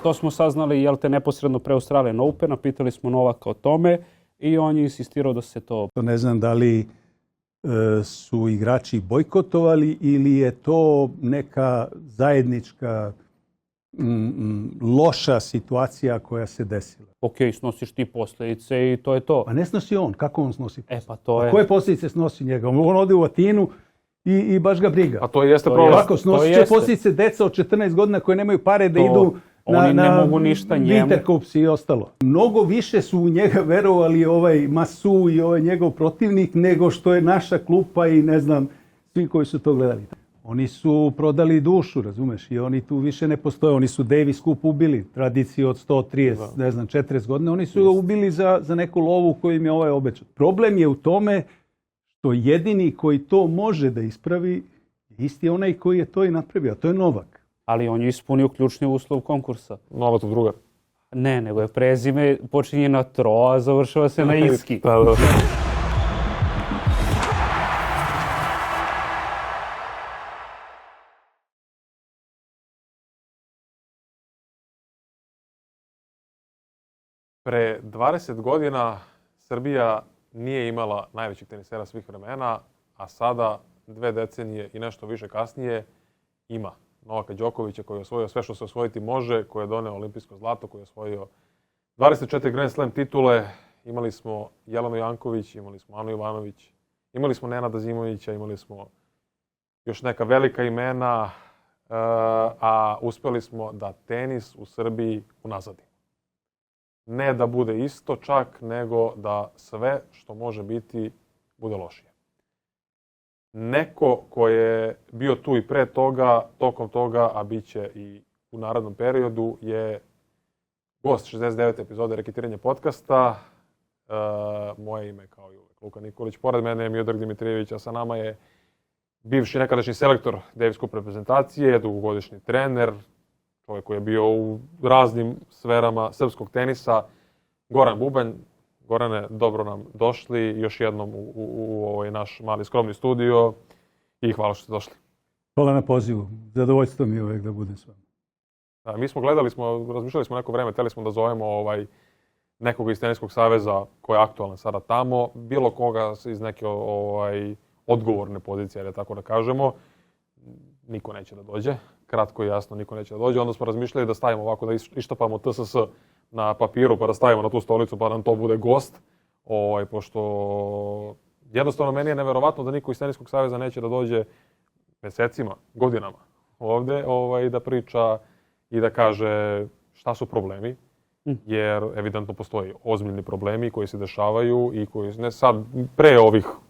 to smo saznali, jel te, neposredno pre Australian Opena, pitali smo Novaka o tome i on je insistirao da se to... Ne znam da li su igrači bojkotovali ili je to neka zajednička loša situacija koja se desila. Ok, snosiš ti posljedice i to je to. Pa ne snosi on, kako on snosi posljedice? Pa to je... Koje posljedice snosi njega? On ode u Atinu i baš ga briga. A to jeste problem. Ovako snosit će posljedice deca od 14 godina koje nemaju pare da idu oni ne mogu ništa njemu. Winter Cups i ostalo. Mnogo više su u njega verovali ovaj Masu i ovaj njegov protivnik nego što je naša klupa i ne znam, svi koji su to gledali. Oni su prodali dušu, razumeš, i oni tu više ne postoje. Oni su Davis Cup ubili, tradiciju od 130, ne znam, 40 godina. Oni su ga ubili za neku lovu koju im je ovaj obećao. Problem je u tome što jedini koji to može da ispravi, isti je onaj koji je to i napravio, a to je Novak. Ali on je ispunio ključni uslov konkursa. Novatov drugar. Ne, nego je prezime počinje na Tro, a završava se na Iski. Pre 20 godina Srbija nije imala najvećih tenisera svih vremena, a sada 2 decenije i nešto više kasnije ima Novaka Đokovića koji je osvojio sve što se osvojiti može, koji je doneo olimpijsko zlato, koji je osvojio 24 Grand Slam titule. Imali smo Jelenu Janković, imali smo Anu Ivanović, imali smo Nenada Zimovića, imali smo još neka velika imena, a uspeli smo da tenis u Srbiji unazadimo. Ne da bude isto čak, nego da sve što može biti bude lošije. Neko ko je bio tu i pre toga, tokom toga, a bit će i u narednom periodu, je gost 69. epizode Reketiranja podcasta. Moje ime, kao i uvek, Luka Nikolić. Pored mene je Miodrag Dimitrijević, a sa nama je bivši nekadašnji selektor Davis Cup reprezentacije, dugogodišnji trener, čovjek koji je bio u raznim sferama srpskog tenisa, Goran Bubanj. Gorane, dobro nam došli još jednom u ovaj naš mali skromni studio i hvala što ste došli. Hvala na pozivu. Zadovoljstvo mi je uvek da budem s vama. Da, mi smo razmišljali smo neko vreme, htjeli smo da zovemo nekoga iz Teniskog saveza koji je aktualan sada tamo, bilo koga iz neke odgovorne pozicije, ali tako da kažemo. Niko neće da dođe, kratko i jasno, niko neće da dođe. Onda smo razmišljali da stavimo ovako, da ištapamo TSS na papiru pa da stavimo na tu stolicu pa nam to bude gost. Pošto jednostavno meni je neverovatno da niko iz Teniskog saveza neće da dođe mesecima, godinama ovde da priča i da kaže šta su problemi. Jer evidentno postoji ozbiljni problemi koji se dešavaju i koji ne sad pre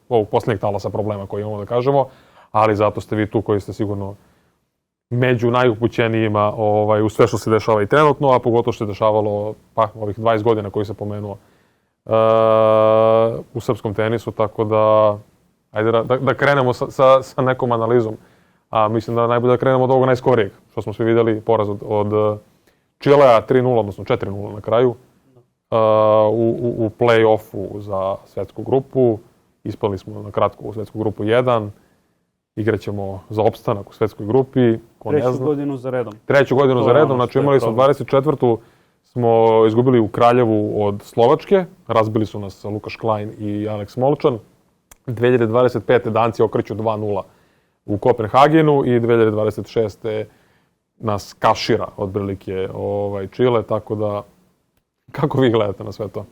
ovog posljednjeg talasa problema koji imamo da kažemo, ali zato ste vi tu koji ste sigurno među najupućenijima u sve što se dešava i trenutno, a pogotovo što se dešavalo ovih 20 godina koji se pomenuo u srpskom tenisu, tako da ajde da krenemo sa nekom analizom. A mislim da najbolje da krenemo od ovoga najskorijeg, što smo svi vidjeli, poraz od Čilea 3-0, odnosno 4-0 na kraju, u play-offu za svetsku grupu. Ispali smo na kratko u svetsku grupu 1. Igraćemo za opstanak u svetskoj grupi. Treću godinu za redom. Treću godinu za redom, znači imali smo 24. smo izgubili u Kraljevu od Slovačke. Razbili su nas Lukaš Klein i Alex Molčan. 2025. Danci okreću 2-0 u Kopenhagenu i 2026. nas kašira otprilike Čile, tako da kako vi gledate na sve to?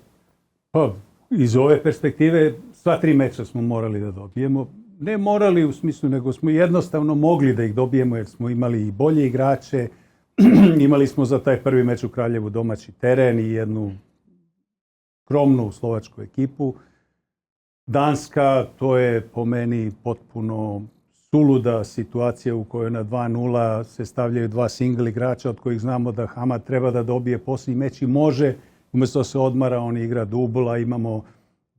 Pa, iz ove perspektive sva 3 meča smo morali da dobijemo. Ne morali u smislu, nego smo jednostavno mogli da ih dobijemo jer smo imali i bolje igrače. Imali smo za taj prvi meč u Kraljevu domaći teren i jednu skromnu slovačku ekipu. Danska, to je po meni potpuno suluda situacija u kojoj na 2-0 se stavljaju 2 single igrača od kojih znamo da Hamad treba da dobije posljednji meč i može. Umjesto da se odmara, on igra dubl, a imamo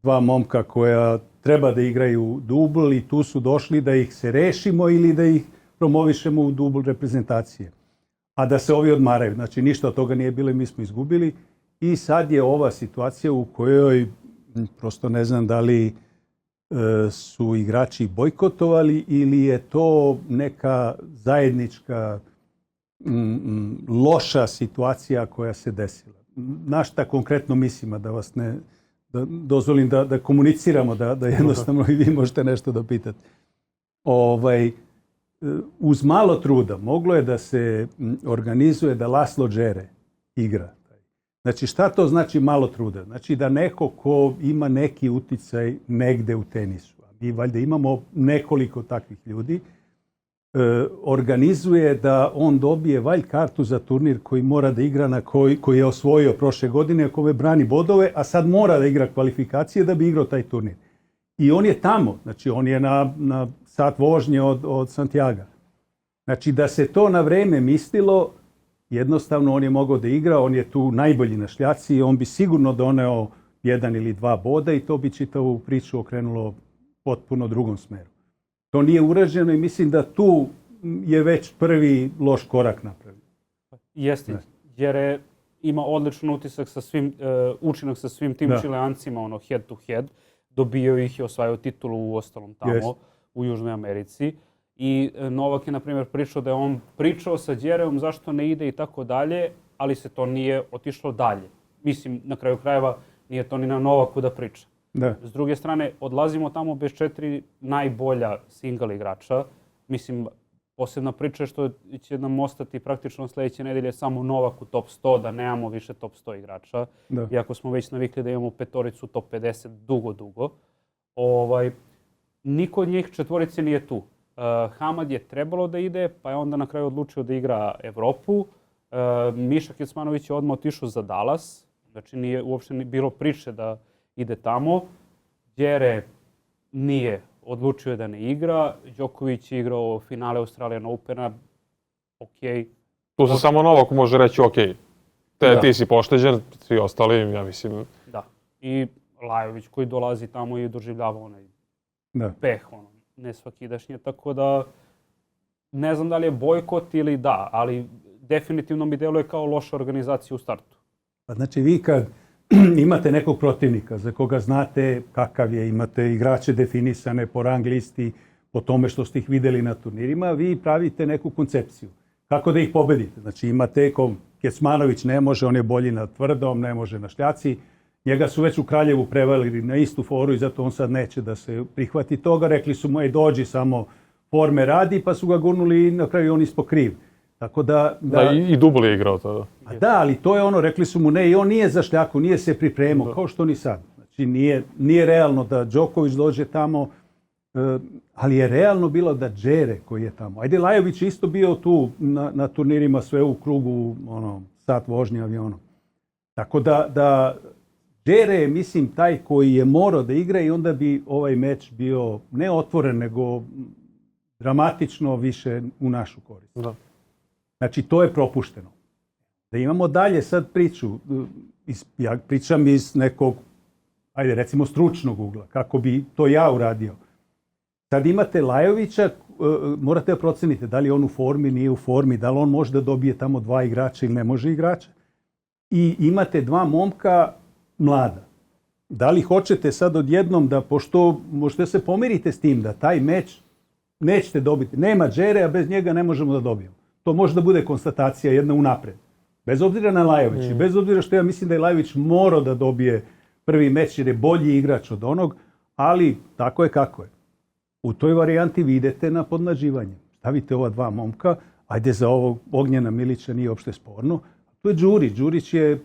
2 momka koja treba da igraju dubl i tu su došli da ih se rešimo ili da ih promovišemo u dubl reprezentacije. A da se ovi odmaraju. Znači ništa od toga nije bilo i mi smo izgubili. I sad je ova situacija u kojoj prosto ne znam da li su igrači bojkotovali ili je to neka zajednička loša situacija koja se desila. Na šta konkretno mislimo, da vas ne dozvolim da komuniciramo, da jednostavno i vi možete nešto da pitate. Uz malo truda moglo je da se organizuje da Laslo Džere igra. Znači, šta to znači malo truda? Znači da neko ko ima neki uticaj negde u tenisu, a mi valjda imamo nekoliko takvih ljudi, organizuje da on dobije wild kartu za turnir koji mora da igra koji je osvojio prošle godine, kome brani bodove, a sad mora da igra kvalifikacije da bi igrao taj turnir. I on je tamo, znači on je na sat vožnje od Santiago. Znači da se to na vreme mislilo, jednostavno on je mogao da igra, on je tu najbolji na šljaci, on bi sigurno doneo 1 ili 2 boda i to bi čitavu priču okrenulo potpuno drugom smeru. To nije urađeno i mislim da tu je već prvi loš korak napravljen. Jeste, jer ima odličan utisak učinak sa svim tim Čileancima, head to head. Dobio ih i osvajao titulu u ostalom tamo, u Južnoj Americi. I Novak je, na primjer, pričao da je on pričao sa Djerevom zašto ne ide i tako dalje, ali se to nije otišlo dalje. Mislim, na kraju krajeva, nije to ni na Novaku da priča. Da. S druge strane, odlazimo tamo bez 4 najbolja single igrača. Mislim, posebna priča je što će nam ostati praktično sljedeće nedelje samo Novak u top 100, da nemamo više top 100 igrača. Da. Iako smo već navikli da imamo petoricu top 50 dugo. Niko od njih četvorice nije tu. Hamad je trebalo da ide, pa je onda na kraju odlučio da igra Evropu. Miša Kecmanović je odmah otišao za Dallas. Znači nije uopšte bilo priče da ide tamo. Djere nije, odlučio da ne igra. Đoković je igrao finale Australian Opena. Ok. Tu se samo Novak može reći ok. Ti si pošteđen, svi ostali, ja mislim. Da. I Lajović koji dolazi tamo i doživljava onaj peh, nesvakidašnje. Tako da ne znam da li je bojkot ili da, ali definitivno mi deluje kao loša organizacija u startu. Znači vi kad imate nekog protivnika za koga znate kakav je, imate igrače definisane po rang listi, po tome što ste ih vidjeli na turnirima, vi pravite neku koncepciju. Kako da ih pobedite? Znači imate Kecmanović ne može, on je bolji na tvrdom, ne može na šljaci. Njega su već u Kraljevu prevalili na istu foru i zato on sad neće da se prihvati toga. Rekli su mu, dođi samo forme radi, pa su ga gurnuli i na kraju on ispod kriv. Tako da i dubl je igrao tada. Da, ali to je ono, rekli su mu ne, i on nije za šljaku, nije se pripremao, kao što ni sad. Znači nije realno da Đoković dođe tamo, ali je realno bilo da Džere koji je tamo. Ajde, Lajović isto bio tu na turnirima sve u krugu, sat vožnje avionom. Tako da Džere je, mislim, taj koji je morao da igra i onda bi ovaj meč bio ne otvoren, nego dramatično više u našu korist. Da. Znači, to je propušteno. Da imamo dalje sad priču, ja pričam iz nekog, ajde recimo stručnog ugla, kako bi to ja uradio. Sad imate Lajovića, morate da procenite da li je on u formi, nije u formi, da li on može da dobije tamo 2 igrača ili ne može igrača. I imate 2 momka mlada. Da li hoćete sad odjednom da, pošto možete se pomirite s tim da taj meč nećete dobiti. Nema Džere, a bez njega ne možemo da dobijemo. To može da bude konstatacija jedna unapred. Bez obzira na Lajović i bez obzira što ja mislim da je Lajović morao da dobije prvi meč jer je bolji igrač od onog, ali tako je kako je. U toj varijanti vi idete na podmlađivanje. Stavite ova 2 momka, ajde za ovog Ognjena Milića nije uopšte sporno. To je Đurić. Đurić je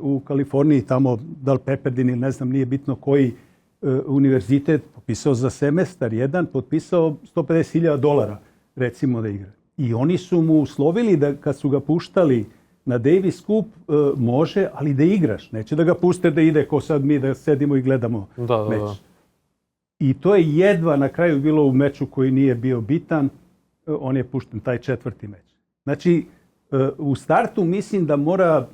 u Kaliforniji tamo, da li Pepperdine ili ne znam, nije bitno koji univerzitet, potpisao za semestar jedan, potpisao $150,000 recimo da igra. I oni su mu uslovili da kad su ga puštali na Davis Cup, može, ali da igraš. Neće da ga puste da ide ko sad mi da sedimo i gledamo meč. Da. I to je jedva na kraju bilo u meču koji nije bio bitan. On je pušten taj 4. meč. Znači, u startu mislim da mora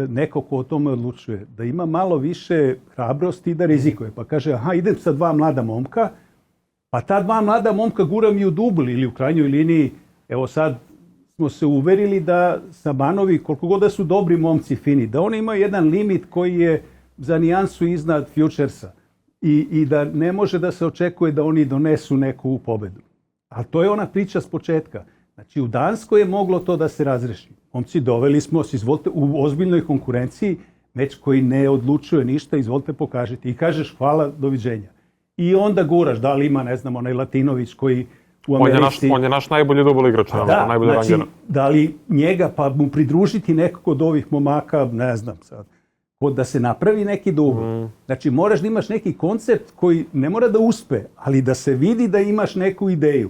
neko ko o tome odlučuje, da ima malo više hrabrosti i da rizikuje. Pa kaže, idem sa 2 mlada momka, pa ta 2 mlada momka guram i u dubl ili u krajnjoj liniji. Evo sad smo se uverili da Sabanovi, koliko god da su dobri momci fini, da oni imaju jedan limit koji je za nijansu iznad Futuresa i da ne može da se očekuje da oni donesu neku pobedu. Ali to je ona priča s početka. Znači, u Danskoj je moglo to da se razreši. Momci, doveli smo se, izvolite, u ozbiljnoj konkurenciji, meč koji ne odlučuje ništa, izvolite pokažite. I kažeš hvala, doviđenja. I onda guraš, da li ima, ne znam, onaj Latinović koji u Americi... On je naš najbolji dubl igrač, najbolji znači, rangiran. da li njega, pa mu pridružiti nekog od ovih momaka, ne znam sad, da se napravi neki dubl. Znači, moraš da imaš neki koncept koji ne mora da uspe, ali da se vidi da imaš neku ideju.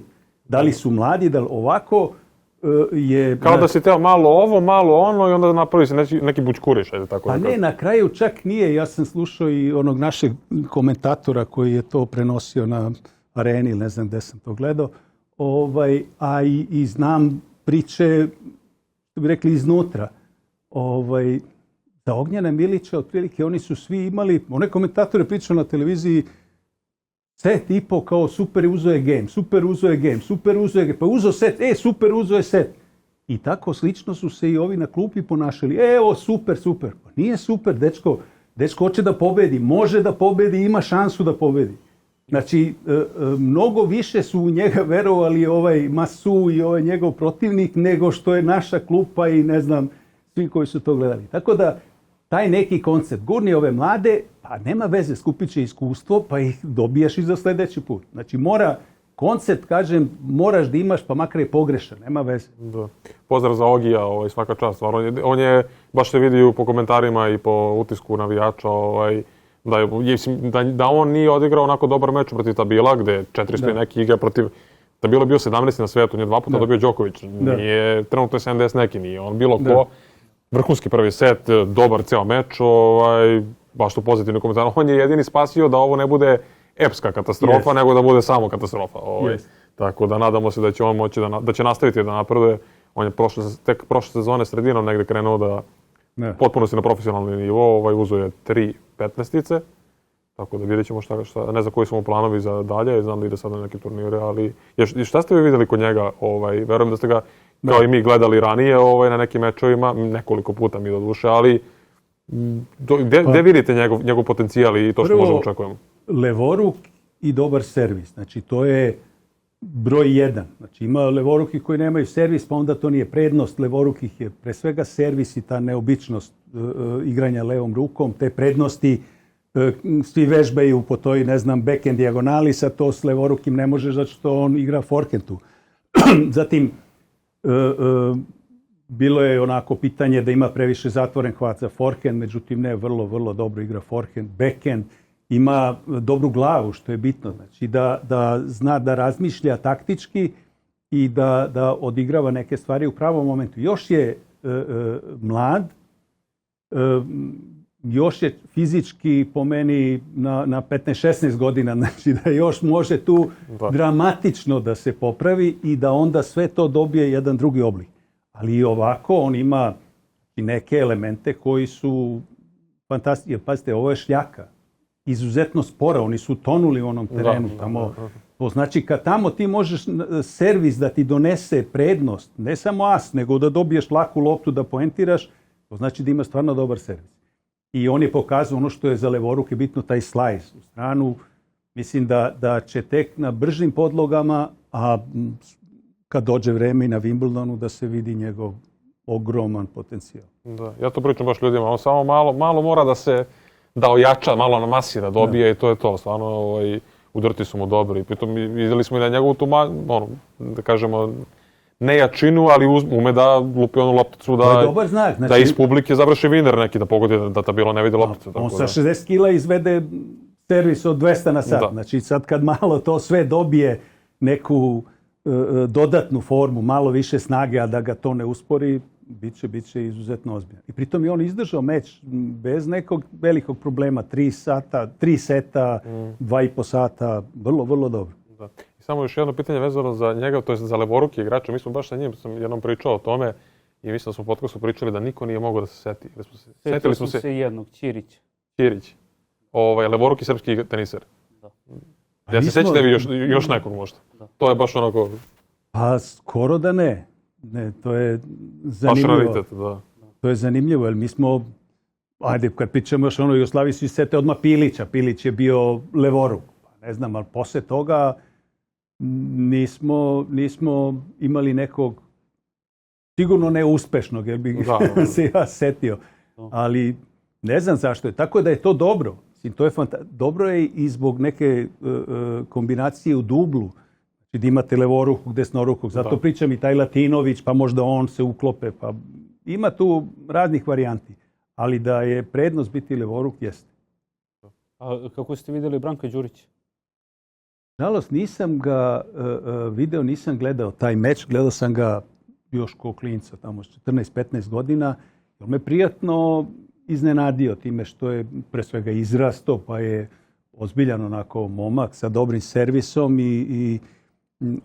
Da li su mladi, da li ovako je... Kao da si teo malo ovo, malo ono i onda napravi se neki bućkuriš, ajde tako. Pa ne, na kraju čak nije. Ja sam slušao i onog našeg komentatora koji je to prenosio na Areni, ne znam gde sam to gledao, a i znam priče, što bi rekli, iznutra. Za Ognjena Milića, otprilike, oni su svi imali, one komentatore pričao na televiziji, set i po kao super uzo je game, super uzo je game, super uzo je game, pa uzo set, super uzo je set. I tako slično su se i ovi na klupi ponašali. Evo, super. Pa nije super, dečko hoće da pobedi, može da pobedi, ima šansu da pobedi. Znači, mnogo više su u njega verovali ovaj Masu i ovaj njegov protivnik nego što je naša klupa i ne znam, svi koji su to gledali. Tako da, taj neki koncept, gurni ove mlade, pa nema veze, skupit će iskustvo, pa ih dobijaš i za sljedeći put. Znači, koncept, kažem, moraš da imaš, pa makar je pogrešan, nema veze. Da. Pozdrav za Ogija, svaka čast. On je, baš se vidi po komentarima i po utisku navijača, da on nije odigrao onako dobar meč protiv Tabila, gde 400 i neki igra protiv... Tabilo je bio 17. na svetu, on je 2 puta dobio Đoković. Nije, trenutno je 70 neki, nije on bilo ko. Vrhunski prvi set, dobar ceo meč, baš tu pozitivni komentar. On je jedini spasio da ovo ne bude epska katastrofa, nego da bude samo katastrofa. Tako da nadamo se da će on moći da će nastaviti da napreduje. On je tek prošle sezone sredinom negde krenuo da potpuno si na profesionalni nivo, uzo je 3 15-ice. Tako da vidjet ćemo šta, ne znam koji su mu planovi za dalje, znam da ide sad na neke turnire, ali šta ste vi vidjeli kod njega? Verujem da ste ga, kao i mi, gledali ranije na nekim mečovima, nekoliko puta mi do duše, ali gde vidite njegov potencijal i to što možemo očekujemo? Levoruk i dobar servis, znači to je broj 1. Znači ima levoruki koji nemaju servis, pa onda to nije prednost. Levorukih je pre svega servis i ta neobičnost igranja levom rukom, te prednosti. Svi vežbaju po toj, ne znam, backhand dijagonali, sa to s levorukim ne možeš, zato što on igra forehandu. Zatim, bilo je onako pitanje da ima previše zatvoren hvat za forehand, međutim ne, vrlo, vrlo dobro igra forehand. Backhand ima dobru glavu, što je bitno, znači da zna da razmišlja taktički i da odigrava neke stvari u pravom momentu. Još je mlad, još je fizički po meni na 15-16 godina, znači da još može tu dramatično da se popravi i da onda sve to dobije jedan drugi oblik. Ali i ovako on ima i neke elemente koji su fantastični. Pazite, ovo je šljaka. Izuzetno spora, oni su tonuli u onom terenu tamo. To znači kad tamo ti možeš servis da ti donese prednost, ne samo as, nego da dobiješ laku loptu da poentiraš, to znači da ima stvarno dobar servis. I on je pokazao ono što je za levoruke bitno, taj slajs u stranu. Mislim da će tek na bržim podlogama, a kad dođe vreme i na Wimbledonu, da se vidi njegov ogroman potencijal. Da, ja to pričam baš ljudima, on samo malo mora da ojača, malo na masi da dobije i to je to. Stvarno, udrti su mu dobri. Pritom vidjeli smo i na njegovu tu, da kažemo, ne jačinu, ali ume da lupi onu lopticu, da iz publike završi viner neki, da pogodi da Tabilo ne vidi lopticu. On sa 60 kila izvede servis od 200 na sat. Znači sad kad malo to sve dobije neku dodatnu formu, malo više snage, a da ga to ne uspori, bit će izuzetno ozbiljan. I pritom je on izdržao meč bez nekog velikog problema, 3 seta, 2,5 sata, vrlo, vrlo dobro. Da. I samo još jedno pitanje vezano za njega, to je za levoruki igrača. Mi smo baš sa njim, sam jednom pričao o tome i mislim da smo u podcastu pričali da niko nije mogao da se seti. Setili smo se jednog, Ćirić. Levoruki srpski teniser. Da. Ja se sećate vi još nekog možda? Da. To je baš onako... Pa skoro da ne. Ne, to je zanimljivo. Baš raritet, da. To je zanimljivo, jer mi smo, ajde, kad pričamo još ono Jugoslaviji, svi sete odmah Pilića. Pilić je bio levoruk. Ne znam, ali posle toga nismo imali nekog, sigurno neuspešnog, jer bih se ja setio. Ali ne znam zašto je. Tako da je to dobro. To je dobro je i zbog neke kombinacije u dublu. Da imate levorukog, desnorukog. Zato pričam i taj Latinović, pa možda on se uklope. Pa ima tu raznih varijanti. Ali da je prednost biti levoruk, jeste. A kako ste vidjeli Branka Đurića? Nažalost, nisam ga video, nisam gledao taj meč. Gledao sam ga još ko klinca, tamo 14-15 godina. On me prijatno iznenadio time što je pre svega izrasto, pa je ozbiljan onako momak sa dobrim servisom i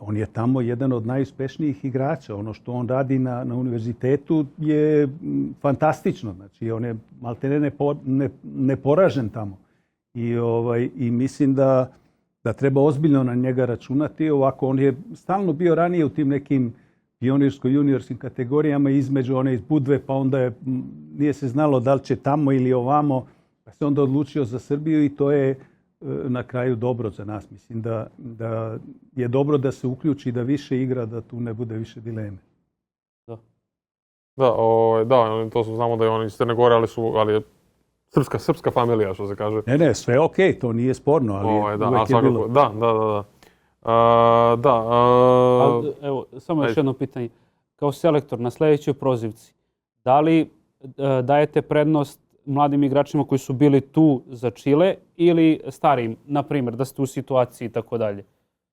on je tamo jedan od najuspješnijih igrača. Ono što on radi na univerzitetu je fantastično. Znači, on je maltene neporažen tamo. I mislim da treba ozbiljno na njega računati. Ovako, on je stalno bio ranije u tim nekim pionirsko-juniorskim kategorijama između one iz Budve, pa onda nije se znalo da li će tamo ili ovamo. Pa se onda odlučio za Srbiju i to je na kraju dobro za nas. Mislim da je dobro da se uključi, da više igra, da tu ne bude više dileme. Da, to znamo da je on iz Crne Gore, ali je srpska familija, što se kaže. Ne, sve je okej, to nije sporno, ali uvek je bilo. Evo, samo još jedno pitanje. Kao selektor na sljedećoj prozivci, da li dajete prednost mladim igračima koji su bili tu za Čile ili starim, na primjer, da ste u situaciji i tako dalje?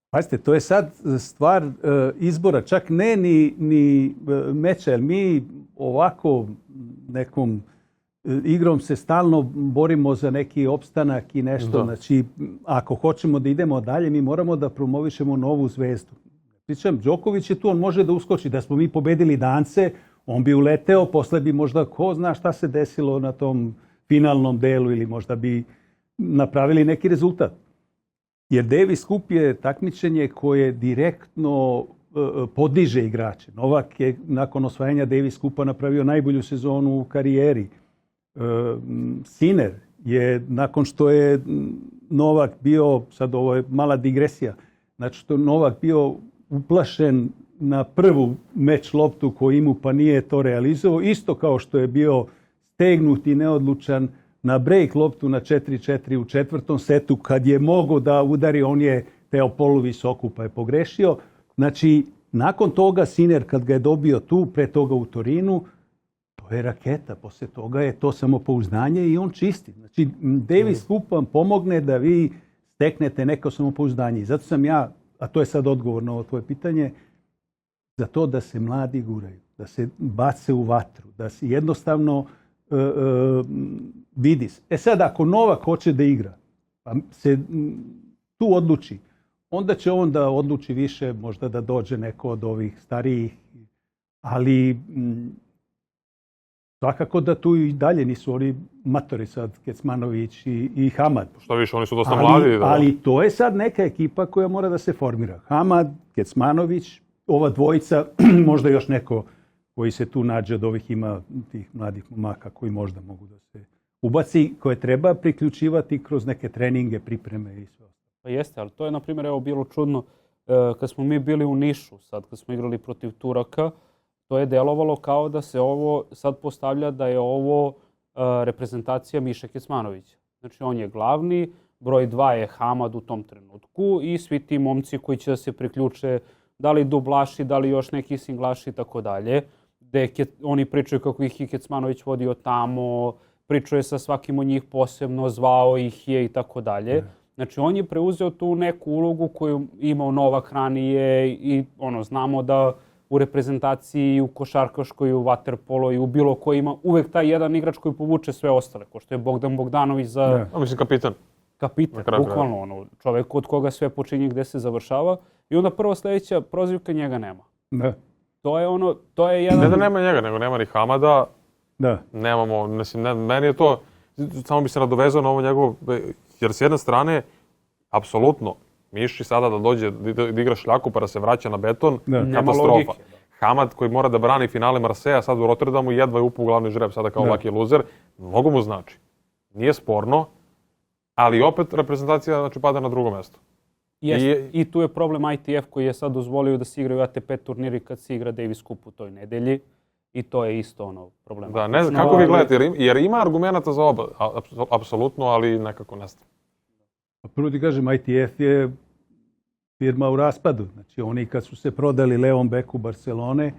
Pazite, to je sad stvar izbora, čak ne ni meča, jer mi ovako nekom igrom se stalno borimo za neki opstanak i nešto. Da. Znači, ako hoćemo da idemo dalje, mi moramo da promovišemo novu zvezdu. Pričam, Đoković je tu, on može da uskoči. Da smo mi pobedili Dance, on bi uleteo, posle bi možda, ko zna šta se desilo na tom finalnom delu ili možda bi napravili neki rezultat. Jer Davis Cup je takmičenje koje direktno podiže igrače. Novak je nakon osvajanja Davis Cupa napravio najbolju sezonu u karijeri. Sinner je, nakon što je Novak bio, sad ovo je mala digresija, znači što je Novak bio uplašen na prvu meč loptu koju imu pa nije to realizovao, isto kao što je bio stegnut i neodlučan na break loptu na 4-4 u četvrtom setu, kad je mogao da udari, on je teo poluvisoku pa je pogrešio. Znači, nakon toga Sinner kad ga je dobio tu, pre toga u Torinu, to je raketa. Poslije toga je to samopouzdanje i on čisti. Znači, Davis Cup vam pomogne da vi steknete neko samopouzdanje. I zato sam ja, a to je sad odgovor na ovo tvoje pitanje, za to da se mladi guraju, da se bace u vatru, da se jednostavno vidi. Sad, ako Novak hoće da igra, pa se tu odluči, onda će on da odluči više, možda da dođe neko od ovih starijih, ali svakako da tu i dalje nisu oni matori sad, Kecmanović i Hamad. Što više, oni su dosta mladi. Ali to je sad neka ekipa koja mora da se formira. Hamad, Kecmanović, ova dvojica, možda još neko koji se tu nađe od ovih ima tih mladih momaka koji možda mogu da se ubaci, koje treba priključivati kroz neke treninge, pripreme i sve. Pa jeste, ali to je, na primjer, evo bilo čudno, kad smo mi bili u Nišu, sad kad smo igrali protiv Turaka, to je delovalo kao da se ovo sad postavlja da je ovo reprezentacija Miše Kecmanovića. Znači, on je glavni, broj 2 je Hamad u tom trenutku i svi ti momci koji će da se priključe, da li dublaši, da li još neki singlaši i tako dalje, gde oni pričaju kako ih je Kecmanović vodio tamo, pričao je sa svakim od njih posebno, zvao ih je i tako dalje. Znači, on je preuzeo tu neku ulogu koju imao Novak ranije i znamo da u reprezentaciji, u košarkaškoj, u vaterpolo i u bilo koji ima uvek taj jedan igrač koji povuče sve ostale, ko što je Bogdan Bogdanović za... Mislim, kapitan. Kapitan, bukvalno čovjek od koga sve počinje, gde se završava. I onda prvo sljedeća prozivka, njega nema. Da. To je jedan... Ne da nema njega, nego nema ni Hamada. Da. Nemamo, mislim, meni je to, samo bi se nadovezao na ovo njegovo, jer s jedne strane, apsolutno, Miši sada da dođe, da igra šljaku pa da se vraća na beton, katastrofa. Hamad koji mora da brani finale Marseja sad u Rotterdamu, jedva je upao u glavni žreb sada kao lucky loser, mnogo mu znači. Nije sporno, ali opet reprezentacija pada na drugo mjesto. I tu je problem ITF koji je sad dozvolio da se igraju ATP turniri kad se igra Davis Cup u toj nedelji. I to je isto problem. Da, ne znam kako vi gledate, jer ima argumenta za oba, apsolutno, ali nekako ne znam. Prvo ti kažem, ITF je firma u raspadu. Znači, oni kad su se prodali Leon Becku Barcelone,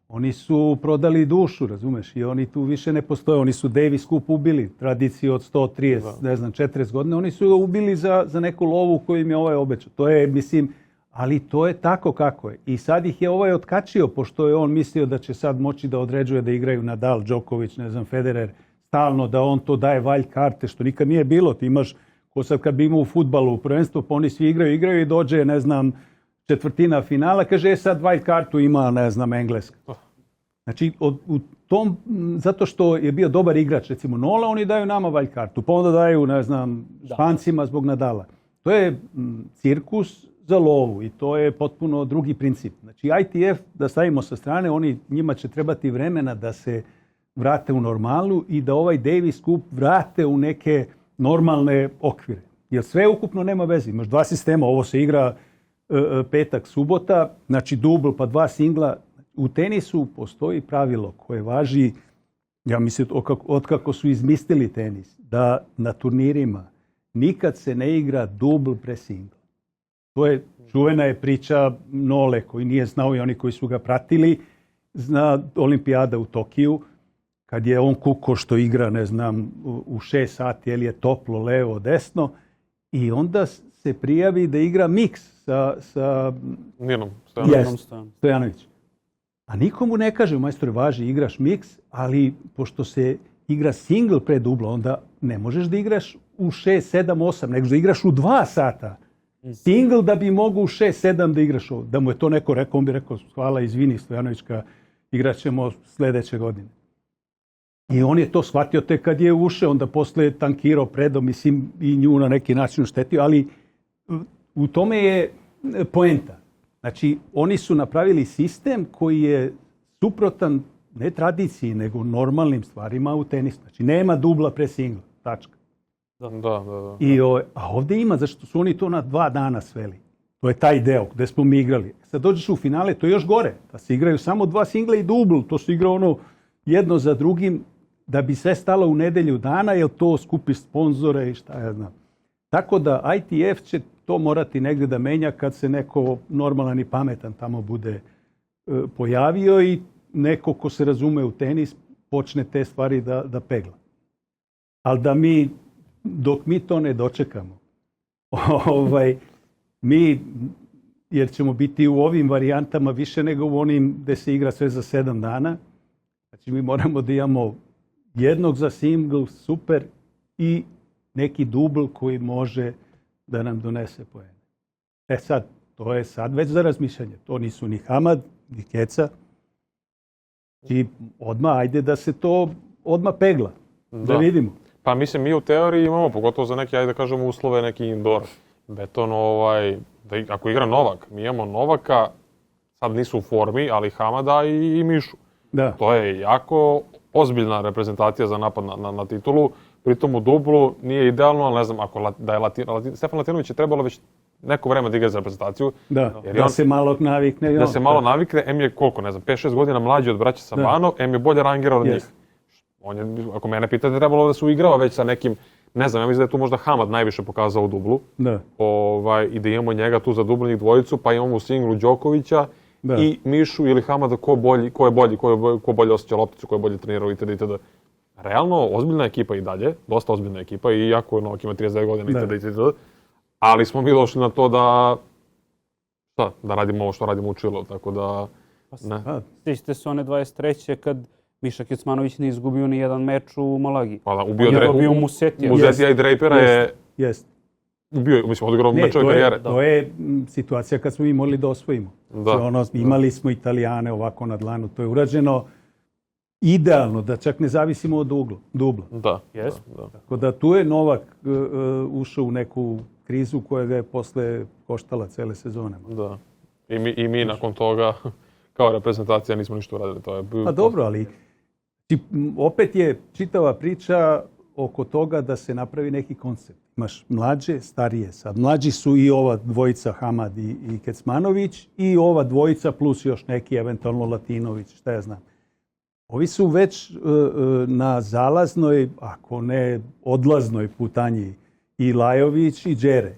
oni su prodali dušu, razumeš? I oni tu više ne postoje. Oni su Davis Cup ubili, tradiciju od 130, 40 godina. Oni su ga ubili za neku lovu koju im je ovaj obećao. To je, mislim, ali to je tako kako je. I sad ih je ovaj otkačio, pošto je on mislio da će sad moći da određuje da igraju Nadal, Djokovic, Federer, stalno da on to daje wild karte, što nikad nije bilo. Ti imaš, ko sad kad bi imao u fudbalu prvenstvo, pa oni svi igraju i dođe, četvrtina finala, kaže sad wild kartu ima, Engleska. Znači, zato što je bio dobar igrač, recimo Nola, oni daju nama wild kartu, pa onda daju, Špancima zbog Nadala. To je cirkus za lovu i to je potpuno drugi princip. Znači, ITF, da stavimo sa strane, njima će trebati vremena da se vrate u normalu i da ovaj Davis Cup vrate u neke normalne okvire. Jer sve ukupno nema veze. Imaš dva sistema, ovo se igra petak, subota, znači dubl pa dva singla. U tenisu postoji pravilo koje važi, ja mislim, otkako su izmislili tenis, da na turnirima nikad se ne igra dubl pre singla. To je čuvena je priča Nole koji nije znao i oni koji su ga pratili. Zna olimpijada u Tokiju, kad je on kuko što igra, u 6 sati, jer je toplo, levo, desno, i onda se prijavi da igra miks sa Ninom Stojanović. A nikomu ne kaže, majstore, važi, igraš miks, ali pošto se igra single pre dubla, onda ne možeš da igraš u 6, 7, 8, nego da igraš u 2 sata. Single da bi mogu u 6, 7 da igraš ovo. Da mu je to neko rekao, on bi rekao, hvala, izvini Stojanovićka, igrat ćemo sljedeće godine. I on je to shvatio tek kad je ušao, onda posle tankirao predom, mislim, i nju na neki način uštetio, ali u tome je poenta. Znači, oni su napravili sistem koji je suprotan ne tradiciji, nego normalnim stvarima u tenisu. Znači, nema dubla pre singla, tačka. Da. A ovdje ima, zašto su oni to na 2 dana sveli. To je taj deo gdje smo mi igrali. Sad dođeš u finale, to je još gore. Da se igraju samo 2 singla i dubl. To se igra jedno za drugim, da bi sve stalo u nedelju dana, jer to skupi sponzore i šta ja znam. Tako da ITF će to morati negdje da menja kad se neko normalan i pametan tamo bude pojavio i neko ko se razume u tenis počne te stvari da pegla. Ali da dok mi to ne dočekamo, jer ćemo biti u ovim varijantama više nego u onim gdje se igra sve za 7 dana, znači mi moramo da imamo jednog za single, super, i neki dubl koji može da nam donese poene. Sad, to je sad već za razmišljanje. To nisu ni Hamad, ni Keca. I odmah, ajde da se to odmah pegla. Da vidimo. Pa mislim, mi u teoriji imamo, pogotovo za neke, ajde da kažemo, uslove, neki indoor. Beton, ako igra Novak, mi imamo Novaka, sad nisu u formi, ali Hamada i Mišu. Da. To je jako ozbiljna reprezentacija za napad na titulu. Pritom u dublu nije idealno, ali ne znam, da je Stefan Latinović je trebalo već neko vreme da igra za reprezentaciju. Da se malo navikne. Da se malo navikne, M je koliko, ne znam, 5-6 godina mlađi od braća Sabanov, M je bolje rangirao od njih. On je, ako mene pitate, trebalo da se uigrava već sa nekim, ne znam, ja mislim da je tu možda Hamad najviše pokazao u dublu. Da. I da imamo njega tu za dublu njih dvojicu, pa imamo u singlu Đokovića i Mišu ili Hamada, ko bolje osjeća lopticu, ko je bolje trenirao itd. Realno, ozbiljna ekipa i dalje, dosta ozbiljna ekipa, i iako Novak ima 39 godina itd. Ali smo mi došli na to da radimo ovo što radimo u Čilu, tako da... Sjećate se one 23. kad Miša Kecmanović nije izgubio ni jedan meč u Malagi. Pa da, ubio Musetija i Drapera je... Ubio, mislim, odigrao mečove karijere. To je situacija kad smo mi morali da osvojimo. Imali smo Italijane ovako na dlanu, to je urađeno idealno, da čak ne zavisimo od dubla. Da. Tako da tu je Novak ušao u neku krizu koja ga je posle koštala cele sezone. Da. I mi nakon toga, kao reprezentacija, nismo ništa uradili. Pa dobro, ali opet je čitava priča oko toga da se napravi neki koncept. Imaš mlađe, starije. Sad mlađi su i ova dvojica Hamad i Kecmanović i ova dvojica plus još neki, eventualno Latinović, šta ja znam. Ovi su već na zalaznoj, ako ne odlaznoj putanji, i Lajović i Đere.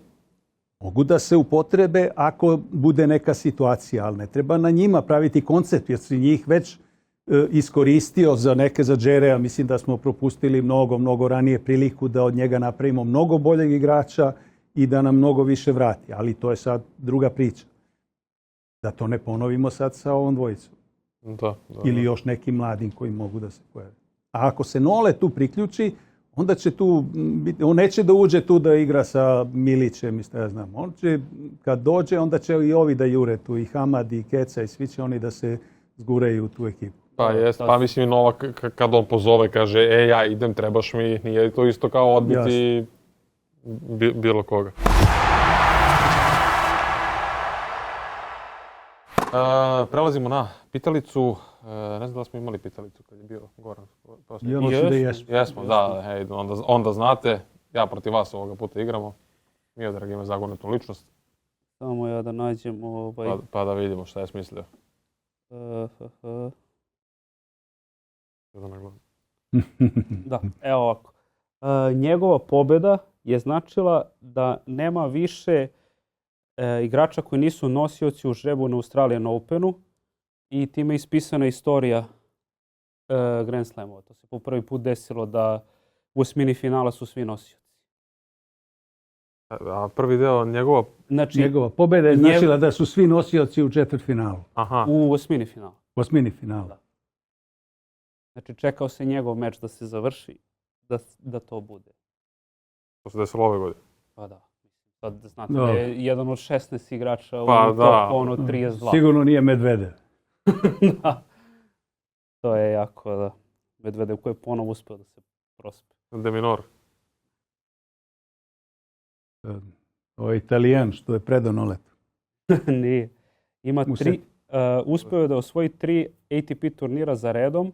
Mogu da se upotrebe ako bude neka situacija, ali ne treba na njima praviti koncept, jer si njih već iskoristio za neke za Đerea. Mislim da smo propustili mnogo ranije priliku da od njega napravimo mnogo boljeg igrača i da nam mnogo više vrati. Ali to je sad druga priča. Da to ne ponovimo sad sa ovom dvojicom. Da. Ili još nekim mladim koji mogu da se pojave. A ako se Nole tu priključi, onda će tu, on neće da uđe tu da igra sa Milićem i šta ja znam. On će, kad dođe, onda će i ovi da jure tu, i Hamad i Keca i svi će oni da se zguraju u tu ekipu. Pa jest, pa mislim i Novak kad on pozove, kaže, ja idem, trebaš mi, nije to isto kao odbiti bilo koga. Prelazimo na pitalicu. Ne znam da li smo imali pitalicu kad je bio Goran. Ja mislim da jesmo. Jesmo, da, onda znate. Ja protiv vas ovoga puta igramo. Miodrag ima zagonetnu ličnost. Samo ja da nađem Pa da vidimo šta je smislio. Da, evo ovako. Njegova pobjeda je značila da nema više igrača koji nisu nosioci u žrebu na Australian Openu i time je ispisana istorija Grand Slamova. To se po prvi put desilo da u osmini finala su svi nosioci. A prvi deo njegova pobjeda je značila da su svi nosioci u četvrtfinalu. Aha. U osmini finala. U osmini finala. Da. Znači čekao se njegov meč da se završi, da to bude. To se desilo ove godine. Pa da. Sad znate da je jedan od 16 igrača u top 32. Sigurno nije Medvedev. Da. To je jako, da. Medvedev koji je ponovo uspio da se prospe. De Minor. Ovo je Italijan što je predao Noletu. Nije. Ima uspio je da osvoji 3 ATP turnira za redom,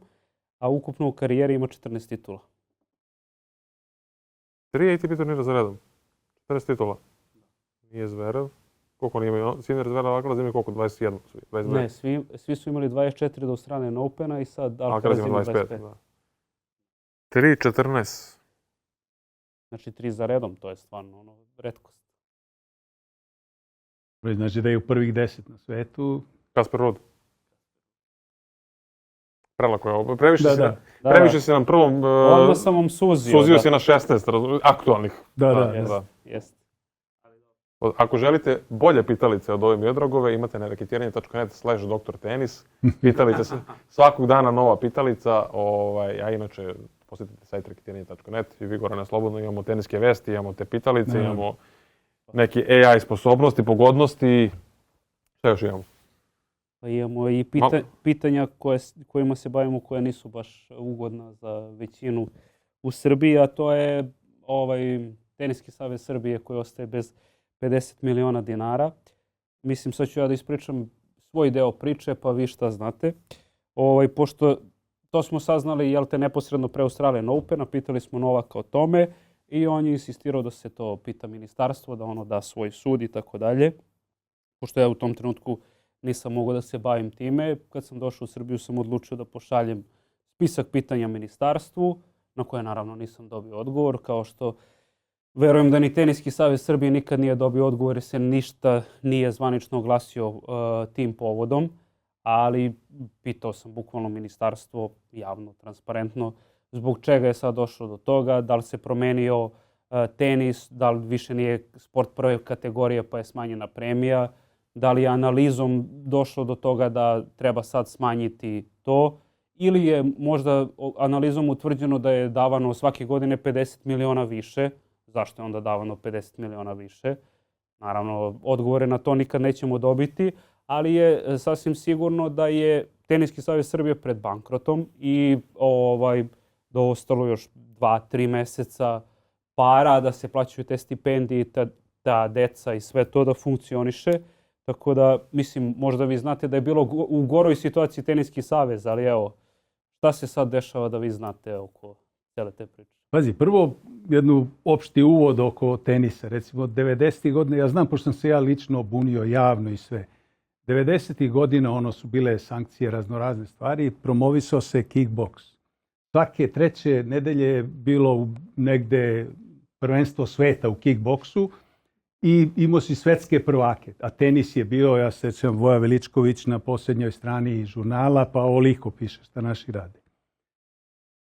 a ukupno u karijeri ima 14 titula. 3 ATP turnira za redom? 14 titula? Nije Zverev. Koliko nije imao? Sinner, Zverev, Alcaraz ima koliko? 21? 22? Ne, svi su imali 24 do Australian Opena i sad Alcaraz ima 25. Da. 3-14. Znači 3 za redom, to je stvarno retkost. Znači da je u prvih 10 na svetu. Kasper Ruud. Prelako je ovo. Previše si nam prvom... Odmah sam vam suzio. Suzio si na 16 aktualnih. Da. Jest. Ako želite bolje pitalice od ove Miodragove, imate na raketiranje.net/dr tenis. Pitalice se svakog dana nova pitalica. A inače, posjetite sajt raketiranje.net i vi Gorane slobodno imamo teniske vesti, imamo te pitalice, imamo neki AI sposobnosti, pogodnosti. Šta još imamo? Pa imamo i pitanja kojima se bavimo koja nisu baš ugodna za većinu u Srbiji, a to je Teniski savez Srbije koji ostaje bez 50 miliona dinara. Mislim, sad ću ja da ispričam svoj deo priče, pa vi šta znate. Pošto to smo saznali, neposredno pre Australian Opena, pitali smo Novaka o tome i on je insistirao da se to pita ministarstvo, da ono da svoj sud i tako dalje. Pošto ja u tom trenutku nisam mogao da se bavim time. Kad sam došao u Srbiju sam odlučio da pošaljem spisak pitanja ministarstvu, na koje naravno nisam dobio odgovor, kao što verujem da ni Teniski savez Srbije nikad nije dobio odgovor jer se ništa nije zvanično oglasio tim povodom, ali pitao sam bukvalno ministarstvo javno, transparentno, zbog čega je sad došlo do toga, da li se promenio tenis, da li više nije sport prve kategorije pa je smanjena premija, da li je analizom došlo do toga da treba sad smanjiti to ili je možda analizom utvrđeno da je davano svake godine 50 miliona više. Zašto je onda davano 50 miliona više? Naravno, odgovore na to nikad nećemo dobiti, ali je sasvim sigurno da je Teniski savez Srbije pred bankrotom i da ostalo još 2-3 meseca para da se plaćaju te stipendije, ta deca i sve to da funkcioniše. Tako da, mislim, možda vi znate da je bilo u goroj situaciji Teniski savez, ali evo, šta se sad dešava da vi znate oko cijele te priče? Pazi, prvo jednu opšti uvod oko tenisa. Recimo, 90. godine, ja znam, pošto sam se ja lično bunio javno i sve. 90. godina su bile sankcije, raznorazne stvari, promovisao se kickboks. Svake treće nedelje je bilo negde prvenstvo sveta u kickboksu i imao si svetske prvake. A tenis je bio, ja se sjećam, Voja Veličković na posljednjoj strani žurnala, pa oliko piše šta naši rade.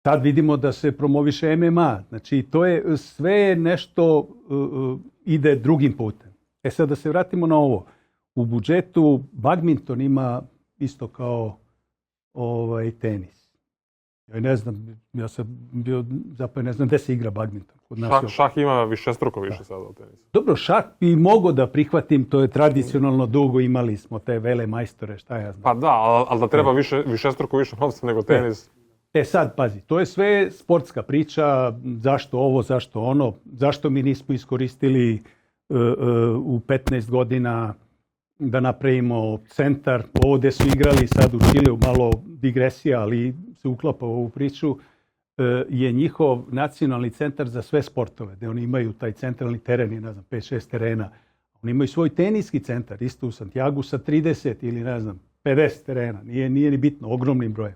Sad vidimo da se promoviše MMA. Znači, to je sve nešto ide drugim putem. Sad da se vratimo na ovo. U budžetu badminton ima isto kao tenis. Ja ne znam, ja sam bio, zapravo ne znam gde se igra badminton. Šah ima višestruko više sada od tenisa. Dobro, šah bi mogo da prihvatim, to je tradicionalno dugo, imali smo te vele majstore, šta ja znam. Pa da, ali da treba višestruko više novca nego tenis. Sad, pazi, to je sve sportska priča, zašto ovo, zašto ono, zašto mi nismo iskoristili u 15 godina da napravimo centar. Ovo gde su igrali sad u Čileu, malo digresija, ali se uklapa u ovu priču, je njihov nacionalni centar za sve sportove, gde oni imaju taj centralni teren, ne znam, 5-6 terena. Oni imaju svoj teniski centar, isto u Santiagu sa 30 ili ne znam, 50 terena, nije ni bitno, ogromnim brojem.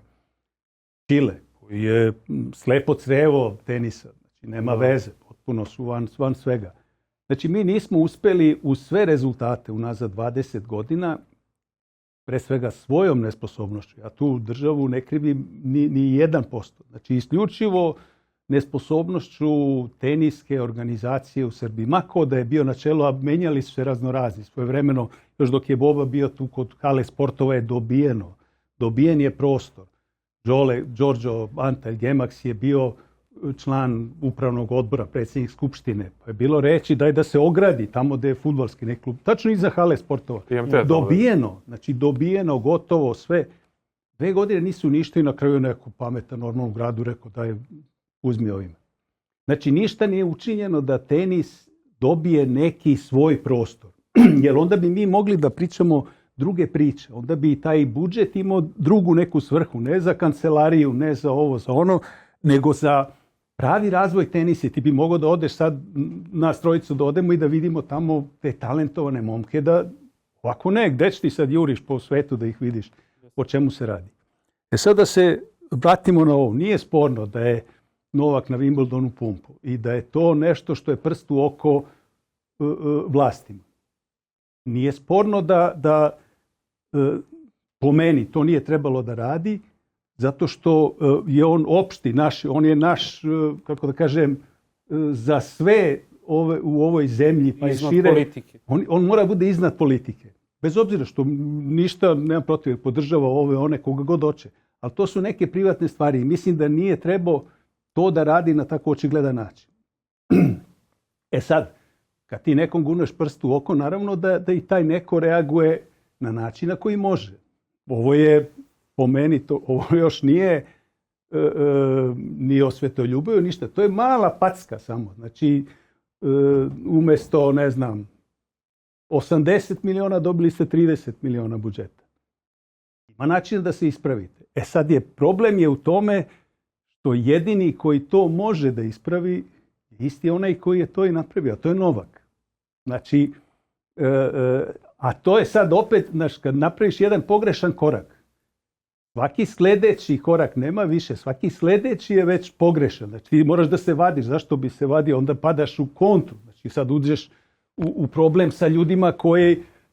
Čile, koji je slepo crevo tenisa, znači nema veze, potpuno su van svega. Znači mi nismo uspeli u sve rezultate unazad 20 godina, pre svega svojom nesposobnošću. Ja tu državu ne krivim ni 1%. Znači isključivo nesposobnošću teniske organizacije u Srbiji. Mako da je bio na čelu, a menjali su se raznorazni. Svojevremeno, još dok je Boba bio tu kod hale sportova je dobijeno. Dobijen je prostor. Đorđo Antalj Gemax je bio član upravnog odbora, predsjednik skupštine. Pa je bilo reći daj da se ogradi tamo gde je fudbalski neki klub. Tačno iza hale sportova. Dobijeno. Znači dobijeno, gotovo, sve. 2 godine nisu ništa i na kraju neko pametan normalno u gradu rekao daj uzmi ovime. Znači ništa nije učinjeno da tenis dobije neki svoj prostor. Jer onda bi mi mogli da pričamo druge priče. Onda bi taj budžet imao drugu neku svrhu. Ne za kancelariju, ne za ovo, za ono, nego za pravi razvoj tenisa. Ti bi mogao da odeš sad na trojicu da odemo i da vidimo tamo te talentovane momke da ovako ne, gde će ti sad juriš po svetu da ih vidiš o čemu se radi. Sad da se vratimo na ovo. Nije sporno da je Novak na Wimbledonu pumpu i da je to nešto što je prst u oko vlastima. Nije sporno da po meni to nije trebalo da radi, zato što je on opšti, on je naš, kako da kažem, za sve u ovoj zemlji, pa i šire. Politike. On mora bude iznad politike. Bez obzira što ništa nema protiv, podržava one koga god hoće. Ali to su neke privatne stvari i mislim da nije trebao to da radi na tako očigledan način. Sad, kad ti nekom gurneš prst u oko, naravno da i taj neko reaguje na način na koji može. Ovo je, po meni, ovo još nije ni osvetoljubivo, ništa. To je mala packa samo. Znači, umjesto, ne znam, 80 miliona dobili ste 30 miliona budžeta. Ima način da se ispravite. Sad problem je u tome što jedini koji to može da ispravi isti je onaj koji je to i napravio, a to je Novak. Znači, a to je sad opet, kad napraviš jedan pogrešan korak, svaki sljedeći korak nema više, svaki sljedeći je već pogrešan. Znači, ti moraš da se vadiš, zašto bi se vadio, onda padaš u kontru. Znači, sad uđeš u problem sa ljudima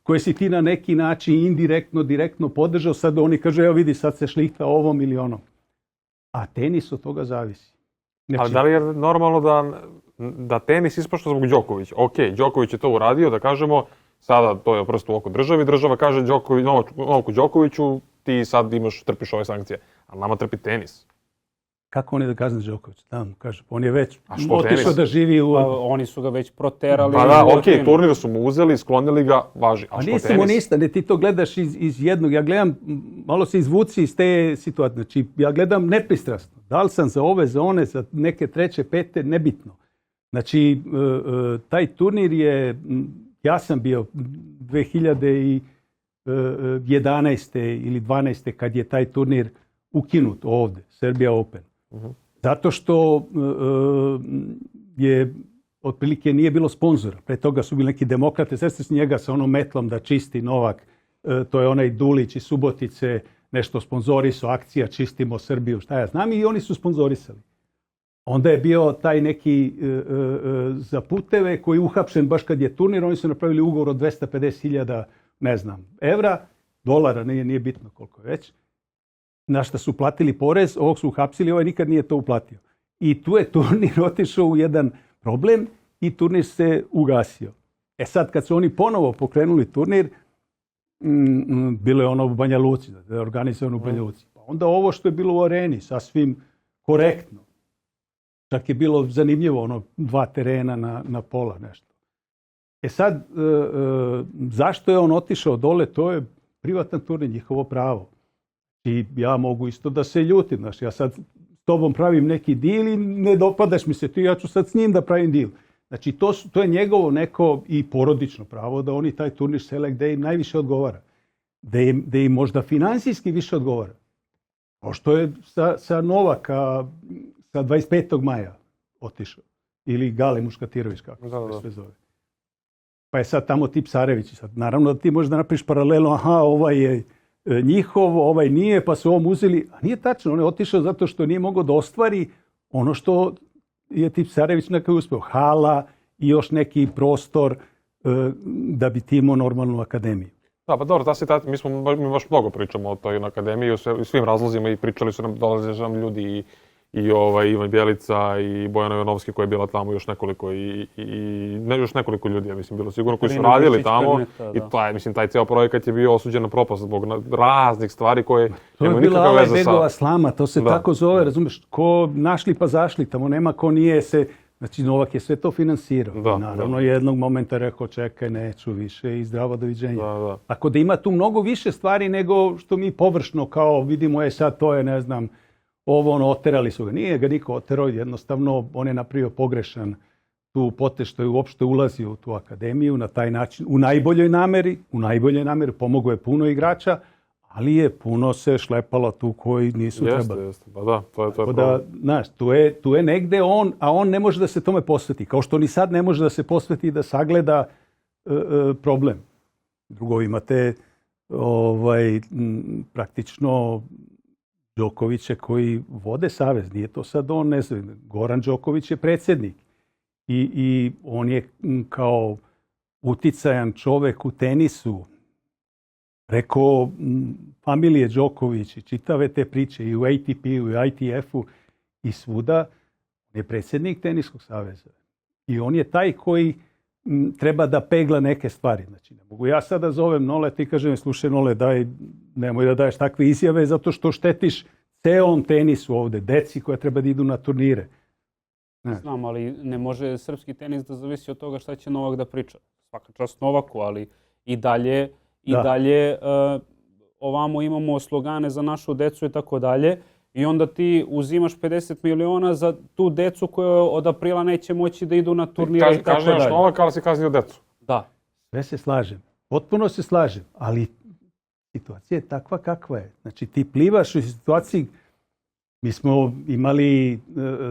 koje si ti na neki način indirektno, direktno podržao, sad oni kažu, evo vidi, sad se šlihta ovom ili onom. A tenis od toga zavisi. Znači, ali da li je normalno da tenis ispašta zbog Đokovića? Ok, Đoković je to uradio, da kažemo, sada to je prst u oko državi, država kaže Novaku Đokoviću, ti sad trpiš ove sankcije, ali nama trpi tenis. Kako on je da kazne Đoković? Kaže, on je već otišao da živi u... Oni su ga već proterali. Pa da, ok, turnir su mu uzeli, sklonili ga, važi. A što tenis? Ništa, ne, ti to gledaš iz jednog. Ja gledam, malo se izvuci iz te situacije. Znači, ja gledam nepristrasno. Da li sam za ove, za one, za neke treće, pete, nebitno. Znači, taj turnir je... Ja sam bio 2011. ili 12. kad je taj turnir ukinut ovdje, Serbia Open. Zato što je otprilike nije bilo sponzora. Pre toga su bili neki demokrate, sve s njega sa onom metlom da čisti Novak. To je onaj Dulić iz Subotice, nešto sponzorisao, akcija Čistimo Srbiju, šta ja znam, i oni su sponzorisali. Onda je bio taj neki za puteve koji je uhapšen baš kad je turnir, oni su napravili ugovor od 250.000, ne znam, evra, dolara, nije bitno koliko je već, na šta su platili porez, ovog su uhapsili, ovaj nikad nije to uplatio. I tu je turnir otišao u jedan problem i turnir se ugasio. E sad, kad su oni ponovo pokrenuli turnir, bilo je ono u Banja Luci, da je organizovano u Banja Luci. Pa onda ovo što je bilo u areni, sasvim korektno. Čak je bilo zanimljivo, ono, 2 terena na pola nešto. E sad, zašto je on otišao dole, to je privatan turnir, njihovo pravo. I ja mogu isto da se ljutim, znaš, ja sad s tobom pravim neki dil i ne dopadaš mi se ti, ja ću sad s njim da pravim dil. Znači, to je njegovo neko i porodično pravo da oni taj turnir sele gde im najviše odgovara. Da im možda finansijski više odgovara. Kao što je sa Novaka sa 25. maja otišao. Ili Gale Muškatirović, kako se sve zove. Pa je sad tamo tip Sarević. Sad, naravno da ti možeš da napriš paralelu, aha, ovaj je njihov, ovaj nije, pa su ovom uzeli. A nije tačno, on je otišao zato što nije mogao da ostvari ono što je tip Sarević nekako uspeo. Hala i još neki prostor da bi ti imao normalnu akademiju. Da, pa dobro, ta situacija, mi baš mnogo pričamo o toj akademiji, o svim razlozima i pričali su nam, dolaze nam ljudi i Ivan Bjelica i Bojana Jovanovski koja je bila tamo, još nekoliko još nekoliko ljudi, ja mislim, bilo sigurno, koji su radili tamo. I taj ceo projekat je bio osuđen na propast zbog raznih stvari koje nemaju nikakve veze sa... To je bila begova slama, to se tako zove, razumiješ, ko našli pa zašli, tamo nema ko nije se... Znači, Novak je sve to finansirao. Naravno, jednog momenta rekao, čekaj, neću više i zdravo doviđenja. Tako da ima tu mnogo više stvari nego što mi površno kao vidimo, sad to je, ne znam, oterali su ga. Nije ga niko oterao, jednostavno on je napravio pogrešan tu potez što je uopšte ulazio u tu akademiju na taj način, u najboljoj nameri, pomogao je puno igrača, ali je puno se šlepalo tu koji nisu trebali. Jeste, pa da, to je problem. Da, znaš, tu je negde on ne može da se tome posveti, kao što ni sad ne može da se posveti da sagleda problem. Drugo, imate praktično Đokovića koji vode savez, nije to sad on, ne znam, Goran Đoković je predsjednik i on je kao uticajan čovek u tenisu, preko familije Đoković i čitave te priče i u ATP-u i u ITF-u i svuda, je predsjednik Teniskog saveza. I on je taj koji treba da pegla neke stvari. Znači, ne mogu ja sada zovem Nole, ti kažem, slušaj Nole, nemoj da daješ takve izjave zato što štetiš ceom tenisu ovde, deci koja treba da idu na turnire. Znam, ali ne može srpski tenis da zavisi od toga šta će Novak da priča. Svaka čast Novaku, ali i dalje ovamo imamo slogane za našu decu i tako dalje. I onda ti uzimaš 50 miliona za tu decu koja od aprila neće moći da idu na turnire i tako dalje. Kažeš Novak, ali si kaznio decu. Da. Sve se slažem. Potpuno se slažem. Ali situacija je takva kakva je. Znači ti plivaš u situaciji. Mi smo imali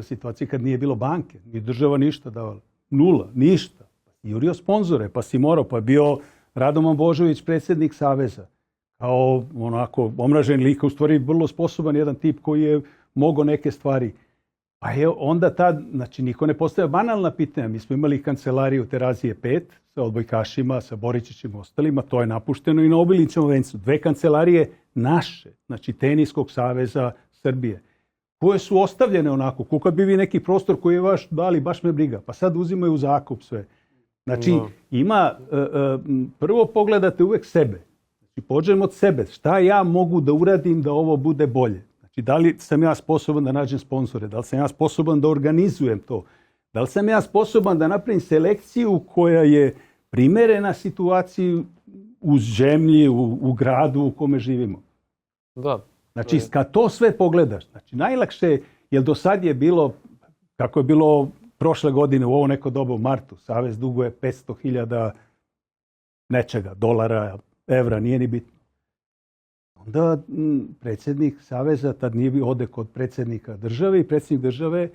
situacije kad nije bilo banke. Ni država ništa davala. Nula. Ništa. Jurio sponzore. Pa si morao. Pa je bio Radoman Božović, predsjednik Saveza. Kao onako omražen lik, u stvari vrlo sposoban jedan tip koji je mogao neke stvari. Pa je onda znači niko ne postavlja banalna pitanja. Mi smo imali kancelariju Terazije 5 sa odbojkašima, sa Boričićima i ostalima. To je napušteno i na Obilićevom vencu. 2 kancelarije naše, znači Teniskog saveza Srbije, koje su ostavljene onako, kako bi vi neki prostor koji je vaš dali, baš me briga. Pa sad uzimaju u zakup sve. Znači, prvo pogledate uvek sebe. Znači, pođem od sebe. Šta ja mogu da uradim da ovo bude bolje? Znači, da li sam ja sposoban da nađem sponzore? Da li sam ja sposoban da organizujem to? Da li sam ja sposoban da napravim selekciju koja je primerena situaciji u zemlji, u gradu u kome živimo? Da. Znači, kad to sve pogledaš, znači, najlakše, jer do sad je bilo, kako je bilo prošle godine u ovo neko doba u martu, Savez duguje 500.000 nečega, dolara, evra, nije ni bitno. onda predsjednik Saveza, tad nije bio, ode kod predsjednika države i predsjednik države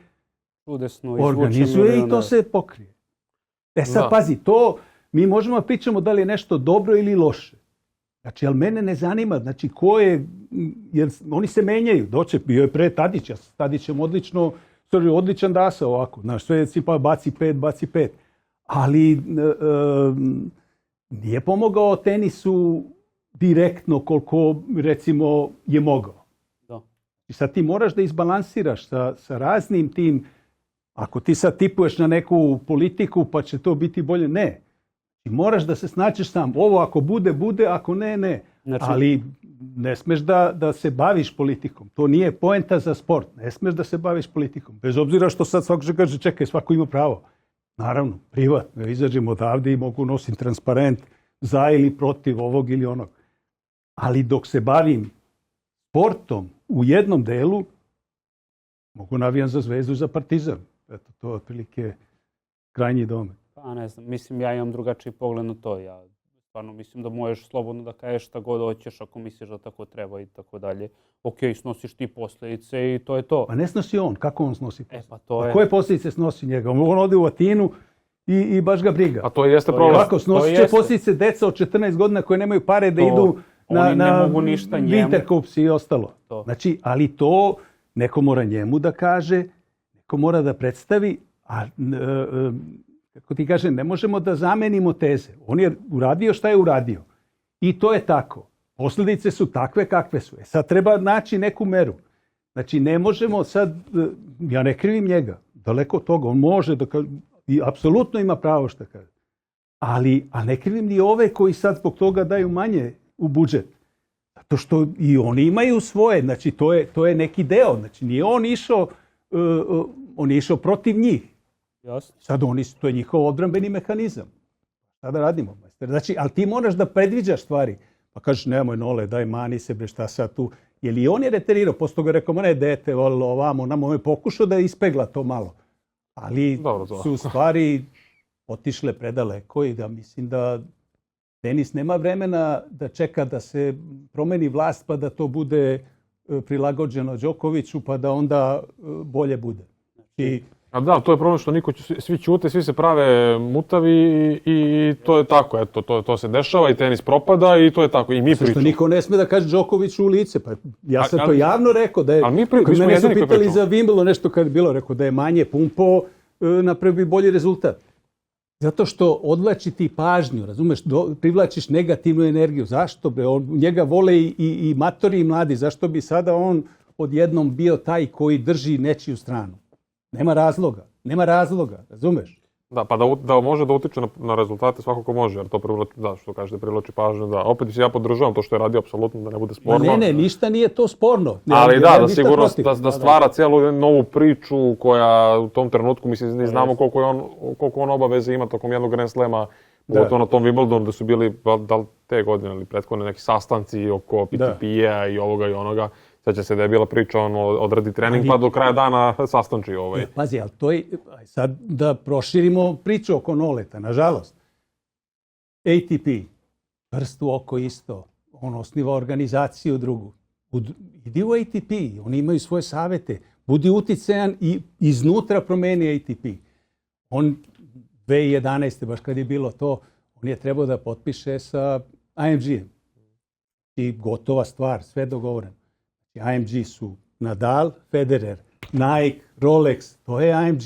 Čudesno organizuje i to se pokrije. Sad pazi, to mi možemo pričamo da li je nešto dobro ili loše. Znači, ali mene ne zanima, znači ko je, jer oni se menjaju, bio je pre Tadića, s Tadićem odličan dasa ovako, znaš, sve je pa baci 5, ali nije pomogao tenisu direktno koliko, recimo, je mogao. Da. I sad ti moraš da izbalansiraš sa raznim tim, ako ti sad tipuješ na neku politiku pa će to biti bolje, ne. I moraš da se snađeš sam. Ovo ako bude, ako ne. Znači, ali ne smeš da se baviš politikom. To nije poenta za sport. Ne smeš da se baviš politikom. Bez obzira što sad svako kaže, čekaj, svako ima pravo. Naravno, privatno. Izađemo odavde i mogu nositi transparent za ili protiv ovog ili onog. Ali dok se bavim sportom u jednom delu, mogu navijam za Zvezdu i za Partizan. Eto, to je otprilike krajnji domet. Pa ne znam, mislim ja imam drugačiji pogled na to. Ja stvarno mislim da možeš slobodno da kažeš šta god hoćeš ako misliš da tako treba i tako dalje. Ok, snosiš ti posljedice i to je to. Pa ne snosi on, kako on snosi posljedice? Pa to je... Koje posljedice snosi njega? On ode u Atinu i baš ga briga. A to jeste problem. Kako snosi će posljedice deca od 14 godina koje nemaju pare da idu na Wintercups i ostalo. To. Znači, ali to neko mora njemu da kaže, neko mora da predstavi, a kako ti kažem, ne možemo da zamenimo teze. On je uradio šta je uradio. I to je tako. Posljedice su takve kakve su. Sad treba naći neku meru. Znači, ne možemo sad, ja ne krivim njega, daleko od toga, on može da kaže, i apsolutno ima pravo što kaže. Ali ne krivim ni ove koji sad zbog toga daju manje u budžet. Zato što i oni imaju svoje, znači to je neki deo. Znači, nije on je išao protiv njih. Jasno. Sad to je njihov odbrambeni mehanizam. Šta da radimo, majster? Znači, ali ti moraš da predviđaš stvari. Pa kažeš, nemoj Nole, daj mani se, šta sad tu. Jer i on je reterirao, posle toga rekao, ne, dete, ovamo, on je pokušao da ispegla to malo. Ali su stvari otišle predaleko i da mislim da tenis nema vremena da čeka da se promeni vlast pa da to bude prilagođeno Đokoviću pa da onda bolje bude. A da, to je problem što svi ćute, svi se prave mutavi i to je tako, eto, to se dešava i tenis propada i to je tako. I mi pričamo. Što niko ne sme da kaže Đokoviću u lice, pa ja sam to javno rekao da je, kad mene su pitali za Wimbledon nešto kad je bilo, rekao da je manje pumpo, napravio bi bolji rezultat. Zato što odvlači ti pažnju, razumeš, privlačiš negativnu energiju. Zašto? Njega vole i matori i mladi, zašto bi sada on odjednom bio taj koji drži nečiju stranu? Nema razloga, razumeš? Da, pa da može da utiče na rezultate svakako može, jer to privlači, da, što kažete, privlači pažnju, da. Opet ja podržavam to što je radio, apsolutno, da ne bude sporno. Ne, ništa nije to sporno. Ali da sigurno da stvara cijelu novu priču koja u tom trenutku, mislim, ne znamo koliko on obaveze ima tokom jednog Grand Slema, pogotovo na tom Wimbledonu, da su bili, da li te godine ili prethodne, neki sastanci oko PTP-a i ovoga i onoga. Sjeća se da je bila priča, on odradi trening pa do kraja dana sastanči ovaj. Pazi, ali to je, sad da proširimo priču oko Noleta, nažalost. ATP, prst u oko isto, on osniva organizaciju drugu. Idi u ATP, oni imaju svoje savete, budi uticajan i iznutra promeni ATP. On 2011. baš kad je bilo to, on je trebao da potpiše sa AMG-em. I gotova stvar, sve dogovoreno. AMG su Nadal, Federer, Nike, Rolex, to je AMG.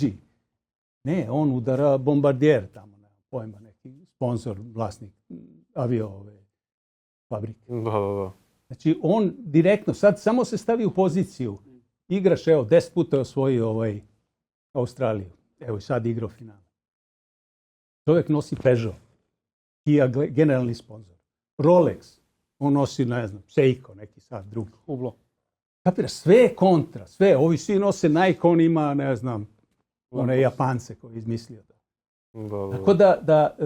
Ne, on udara Bombardier tamo, nema pojma, neki sponsor, vlasnik fabrike. Da. Znači, on direktno, sad samo se stavi u poziciju, igraš, 10 puta je osvojio Australiju. Evo i sad igrao final. Čovjek nosi Peugeot, Kia generalni sponsor. Rolex, on nosi, ne znam, Seiko, neki sad drugi. Hublot. Kapiraš, sve je kontra, sve. Ovi svi nose Nike, on ima, ne znam, one Japance koji je izmislio. Tako da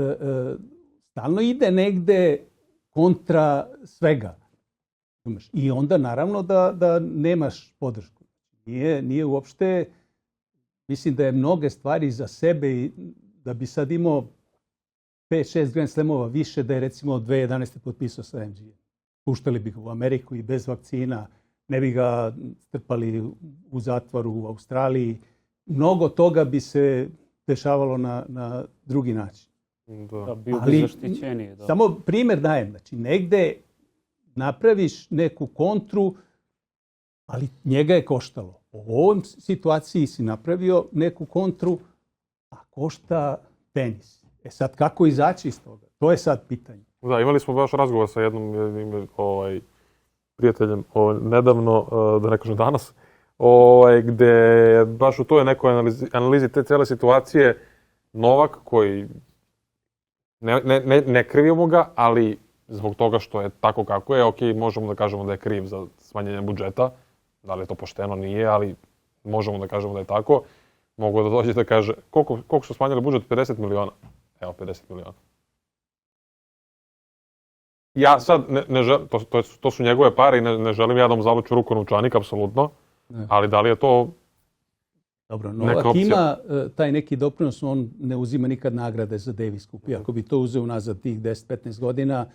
stalno ide negde kontra svega. I onda naravno da nemaš podršku. Nije uopšte, mislim da je mnoge stvari za sebe i da bi sad imao 5-6 Grand Slamova više da je recimo 2011. potpisao sa MG. puštali bi ga u Ameriku i bez vakcina, ne bi ga strpali u zatvoru u Australiji. Mnogo toga bi se dešavalo na drugi način. Da, bio bi zaštićeniji. Da. Samo primjer dajem. Znači, negde napraviš neku kontru, ali njega je koštalo. U ovom situaciji si napravio neku kontru, a košta tenis. Sad, kako izaći iz toga? To je sad pitanje. Da, imali smo baš razgovor sa jednim prijateljem nedavno, da ne kažem danas, gde baš u toj nekoj analizi te cele situacije Novak, koji ne krivimo ga, ali zbog toga što je tako kako je, ok, možemo da kažemo da je kriv za smanjenje budžeta. Da li je to pošteno, nije, ali možemo da kažemo da je tako. Mogu da dođe da kaže, koliko su smanjili budžet? 50 miliona. Evo, 50 miliona. Ja sad, to su njegove pare i ne želim ja da mu zaluču ruku novčanik, apsolutno. Ali da li je to dobro, Novak ima taj neki doprinos, on ne uzima nikad nagrade za Davis Cup. Ako bi to uzeo nazad tih 10-15 godina,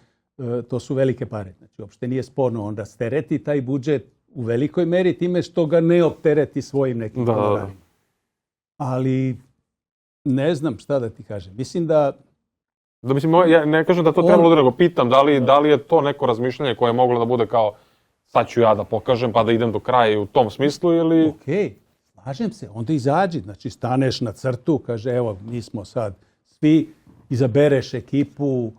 to su velike pare. Znači, uopšte nije sporno. On rastereti taj budžet u velikoj meri time što ga ne optereti svojim nekim honorarima. Ali ne znam šta da ti kažem. Mislim da... Mislim, ja ne kažem da to trebalo, nego pitam da li je to neko razmišljanje koje je moglo da bude kao sad ću ja da pokažem pa da idem do kraja u tom smislu ili... Okej, slažem se, onda izađi. Znači staneš na crtu, kaže evo mi smo sad svi, izabereš ekipu,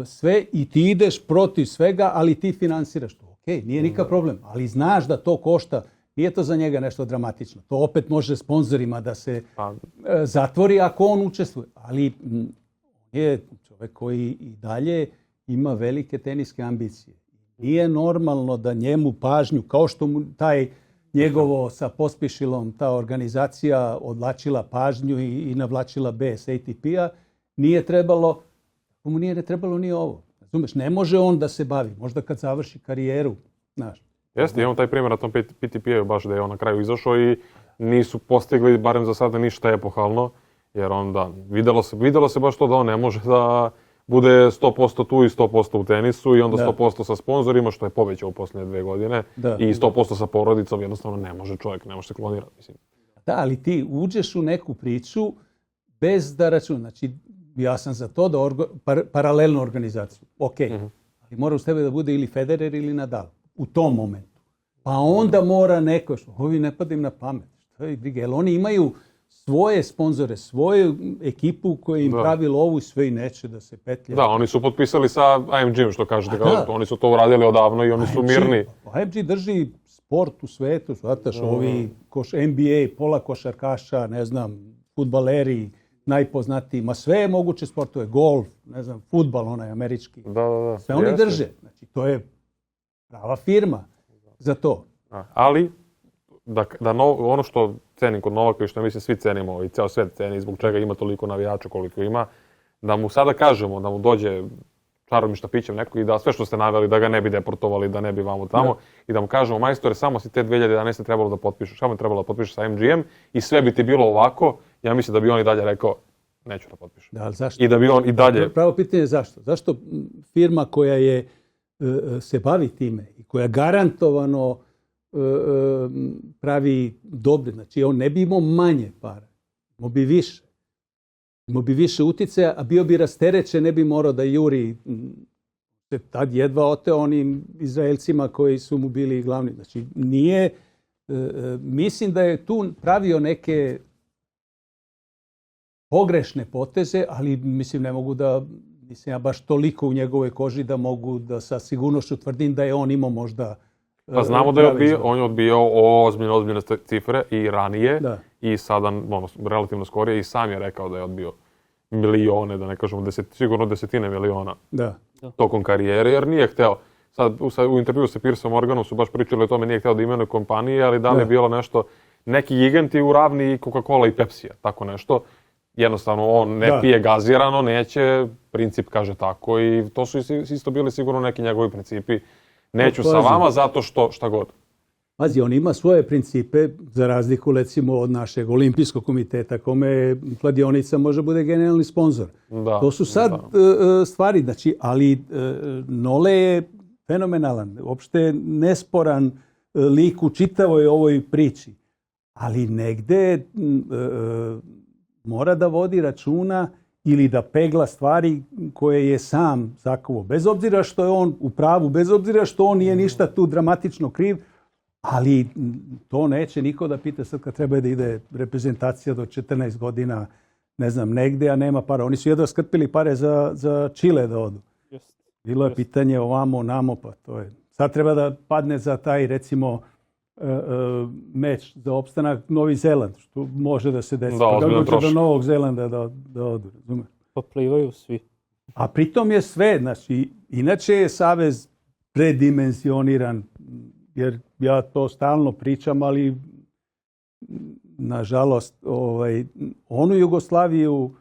sve i ti ideš protiv svega, ali ti finansiraš to. Okej, nije nikakav problem, ali znaš da to košta. Nije to za njega nešto dramatično. To opet može sponzorima da se zatvori ako on učestvuje. Ali je čovjek koji i dalje ima velike teniske ambicije. Nije normalno da njemu pažnju, kao što mu taj njegovo sa Pospišilom, ta organizacija odvlačila pažnju i navlačila bez ATP-a, mu nije trebalo ni ovo. Razumeš, ne može on da se bavi. Možda kad završi karijeru, znaš. Jeste, imamo taj primjer na tom PTP-u baš da je on na kraju izašao i nisu postigli, barem za sada, ništa epohalno. Jer onda videlo se baš to da on ne može da bude 100% tu i 100% u tenisu i onda 100% sa sponzorima, što je povećao u posljednje 2 godine. I 100% sa porodicom, jednostavno ne može čovjek, ne može se klonirati. Mislim. Da, ali ti uđeš u neku priču bez da računaš. Znači, ja sam za to da paralelnu organizaciju. Ok, ali mora uz tebe da bude ili Federer ili Nadal u tom momentu. Pa onda mora neko, ovi ne pada im na pamet. Šta je briga, jer oni imaju svoje sponzore, svoju ekipu koja im pravi lovu i sve i neće da se petlja. Da, oni su potpisali sa IMG-om, što kažete. Oni su to uradili odavno i oni su mirni. IMG drži sport u svetu, znataš, ovi NBA, pola košarkaša, ne znam, fudbaleri, najpoznatiji, ma sve moguće sportove, golf, ne znam, fudbal, onaj američki. Da. Sve oni drže. Znači, to je prava firma za to. Ali, ono što cenim kod Novaka i što mislim svi cenimo i ceo svet ceni zbog čega ima toliko navijača koliko ima, da mu sada kažemo, da mu dođe čarobnim štapićem neko i da sve što ste naveli, da ga ne bi deportovali, da ne bi vamo tamo i da mu kažemo, majstore, samo si te 2011. trebalo da potpišeš, samo je trebalo da potpišeš sa MGM i sve bi ti bilo ovako, ja mislim da bi on i dalje rekao, neću da potpišem. Da, ali zašto? I da bi on i dalje... Pravo pitanje je zašto? Zašto firma koja se bavi time i koja garantovano pravi dobre, znači on ne bi imao manje para, imao bi više. Imao bi više uticaja, a bio bi rasterećen, ne bi morao da juri. Tad jedva oteo onim Izraelcima koji su mu bili glavni. Znači nije, mislim da je tu pravio neke pogrešne poteze, ali mislim ne mogu da, mislim ja baš toliko u njegovoj koži da mogu da sa sigurnošću tvrdim da je on imao možda... Pa znamo da je on je odbijao ozbiljne cifre i ranije i sada relativno skorije i sam je rekao da je odbio milione, da ne kažemo sigurno desetine miliona tokom karijere, jer nije hteo. Sad u intervju sa Pierceom Morganom su baš pričali o tome, nije hteo da imenuje kompanije, ali da li je bilo nešto, neki giganti u ravni Coca-Cola i Pepsija, tako nešto. Jednostavno on ne pije gazirano, neće, princip kaže tako i to su isto bili sigurno neki njegovi principi. Neću sa vama zato što šta god. Pazi, on ima svoje principe, za razliku recimo od našeg olimpijskog komiteta, kome kladionica može bude generalni sponzor. To su sad stvari, znači, ali Nole je fenomenalan, uopšte nesporan lik u čitavoj ovoj priči. Ali negde mora da vodi računa ili da pegla stvari koje je sam zakuo. Bez obzira što je on u pravu, bez obzira što on nije ništa tu dramatično kriv, ali to neće niko da pita sad kad treba da ide reprezentacija do 14 godina, ne znam, negde, a nema para. Oni su jedva skrpili pare za Čile da odu. Bilo je pitanje ovamo, namo, pa to je. Sad treba da padne za taj, recimo, meč za opstanak Novi Zeland, što može da se desi. Da, ozbiljno trošak. Do Novog Zelanda da odu, razumeš? Pa plivaju svi. A pritom je sve, znači, inače je savez predimenzioniran, jer ja to stalno pričam, ali nažalost, onu Jugoslaviju,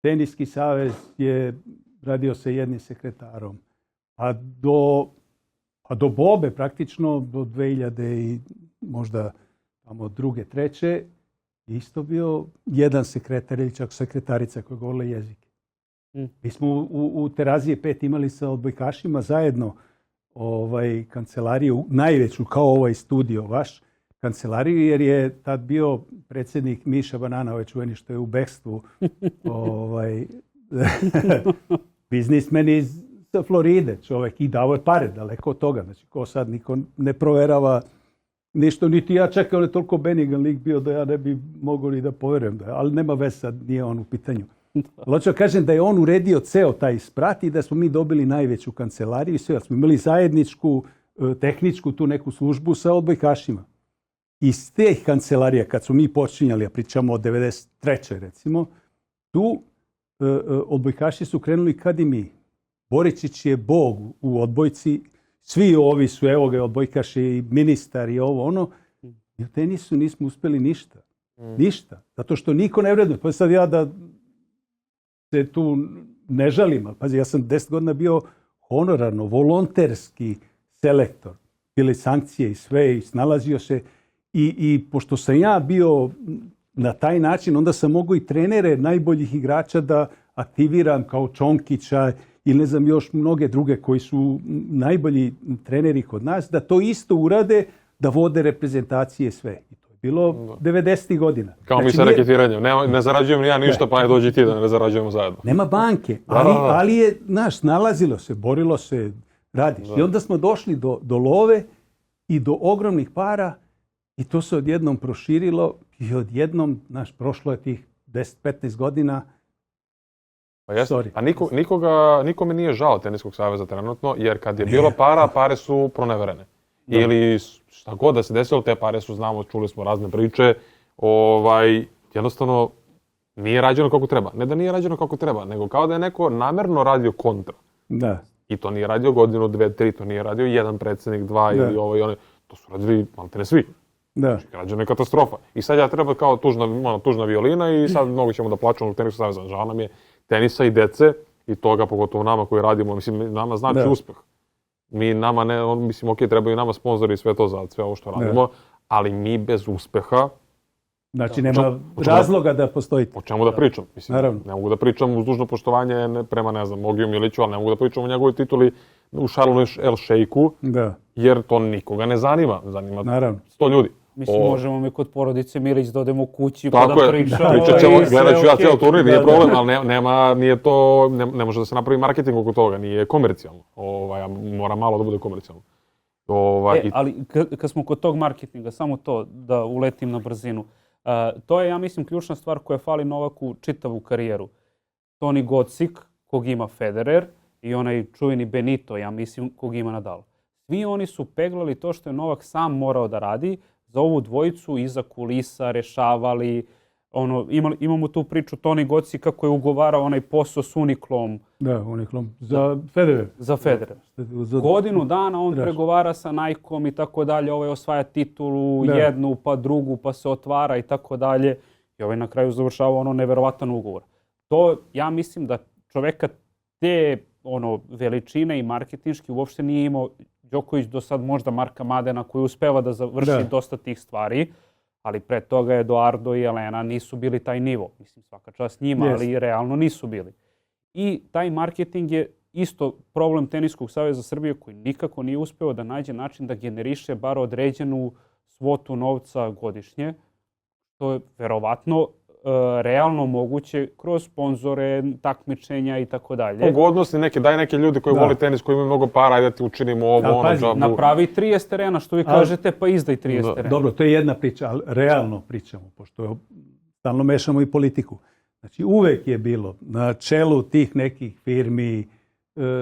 teniski savez je radio sa jednim sekretarom. A do Bobe, praktično do 2000 i možda tamo druge, treće, isto bio jedan sekretar ili čak sekretarica koja govorila jezike. Mi smo u Terazije 5 imali sa odbojkašima zajedno kancelariju, najveću kao ovaj studio vaš, kancelariju, jer je tad bio predsjednik Miša Banana, ovaj čuveni što je u bekstvu, biznismen iz Floride, čovjek, i dao je pare, daleko od toga. Znači, ko sad niko ne proverava ništa, niti ja čekao, je toliko benigan lik bio da ja ne bi mogao ni da poverujem, ali nema veze, sad nije on u pitanju. Hoću kažem da je on uredio ceo taj sprat i da smo mi dobili najveću kancelariju i sve, da smo imali zajedničku, tehničku tu neku službu sa odbojkašima. Iz teh kancelarija, kad smo mi počinjali, a pričamo o 93. recimo, tu odbojkaši su krenuli kad i mi. Boričić je bog u odbojci, svi ovi su, evo ga, odbojkaši, ministar i ovo ono, i u tenisu nismo uspeli ništa. Ništa. Zato što niko ne vrednuje. Pa sad ja da se tu ne žalim, ali pazi, ja sam 10 godina bio honorarno, volonterski selektor. Bile sankcije i sve, i snalazio se. I pošto sam ja bio na taj način, onda sam mogao i trenere najboljih igrača da aktiviram kao Čonkića ili ne znam još mnoge druge koji su najbolji treneri kod nas, da to isto urade, da vode reprezentacije sve. I to je bilo 90. godina. Kao mi sa raketiranjem. Ne zarađujem ni ja ništa, pa ne dođi ti da ne zarađujemo zajedno. Nema banke, ali je, snalazilo se, borilo se, radiš. I onda smo došli do love i do ogromnih para i to se odjednom proširilo i odjednom, prošlo je tih 10-15 godina. Pa a nikome nije žao Teniskog saveza trenutno, jer kad je bilo para, pare su proneverene. Ili šta god da se desilo, te pare su, znamo, čuli smo razne priče, jednostavno nije rađeno kako treba. Ne da nije rađeno kako treba, nego kao da je neko namerno radio kontra. Da. I to nije radio godinu, 2, 3, to nije radio jedan predsjednik, 2 ili ovo i one. To su radili maltene svi. Da. Znači, rađena je katastrofa. I sad ja treba kao tužna violina i sad mnogo ćemo da plaćamo u Teniskog saveza. Žao nam je tenisa i dece i toga, pogotovo nama koji radimo. Mislim, nama znači uspeh. Mislim, ok, trebaju nama sponzori i sve to za sve ovo što radimo, ali mi bez uspeha... Znači, nema razloga da postojite. O čemu da pričam? Mislim, ne mogu da pričam uz dužno poštovanje prema, ne znam, Mogiju Miliću, ali ne mogu da pričam o njegovoj tituli u Šarlu El Šejku, jer to nikoga ne zanima. Zanima 100 ljudi. Mislim, možemo mi kod porodice Milić da odemo kući pa da pričamo. Pričat ćemo, gledat ću ja cijel turnir, nije problem, ali nije to, ne može da se napravi marketing oko toga, nije komercijalno. Mora malo da bude komercijalno. Ali kad smo kod tog marketinga, samo to da uletim na brzinu, to je, ja mislim, ključna stvar koja fali Novaku čitavu karijeru. Toni Gocik, kog ima Federer, i onaj čuveni Benito, ja mislim, kog ima Nadal. Svi oni su peglali to što je Novak sam morao da radi, za ovu dvojicu iza kulisa rešavali. Imamo tu priču Toni Gocik kako je ugovarao onaj posao s Uniklom. Da, Uniklom. Za Federer. Za Federer. Godinu dana on pregovara sa Nikeom i tako dalje. Ovaj osvaja titulu, jednu, pa drugu, pa se otvara i tako dalje. I ovaj na kraju završava neverovatan ugovor. To, ja mislim da čoveka te veličine i marketinški uopšte nije imao Đoković do sad, možda Marka Madena koji uspeva da završi dosta tih stvari, ali pre toga Eduardo i Elena nisu bili taj nivo. Mislim, svaka čast njima, ali realno nisu bili. I taj marketing je isto problem Teniskog saveza Srbije koji nikako nije uspeo da nađe način da generiše bar određenu svotu novca godišnje. To je verovatno realno moguće kroz sponzore, takmičenja i tako dalje. Pogodnosti neke, daj neke ljudi koji vole tenis, koji imaju mnogo para, ajde da ti učinimo ovo, ono, džabu. Napravi 30 terena, što vi kažete, pa izdaj 30 terena. Dobro, to je jedna priča, ali realno pričamo, pošto stalno mešamo i politiku. Znači, uvek je bilo na čelu tih nekih firmi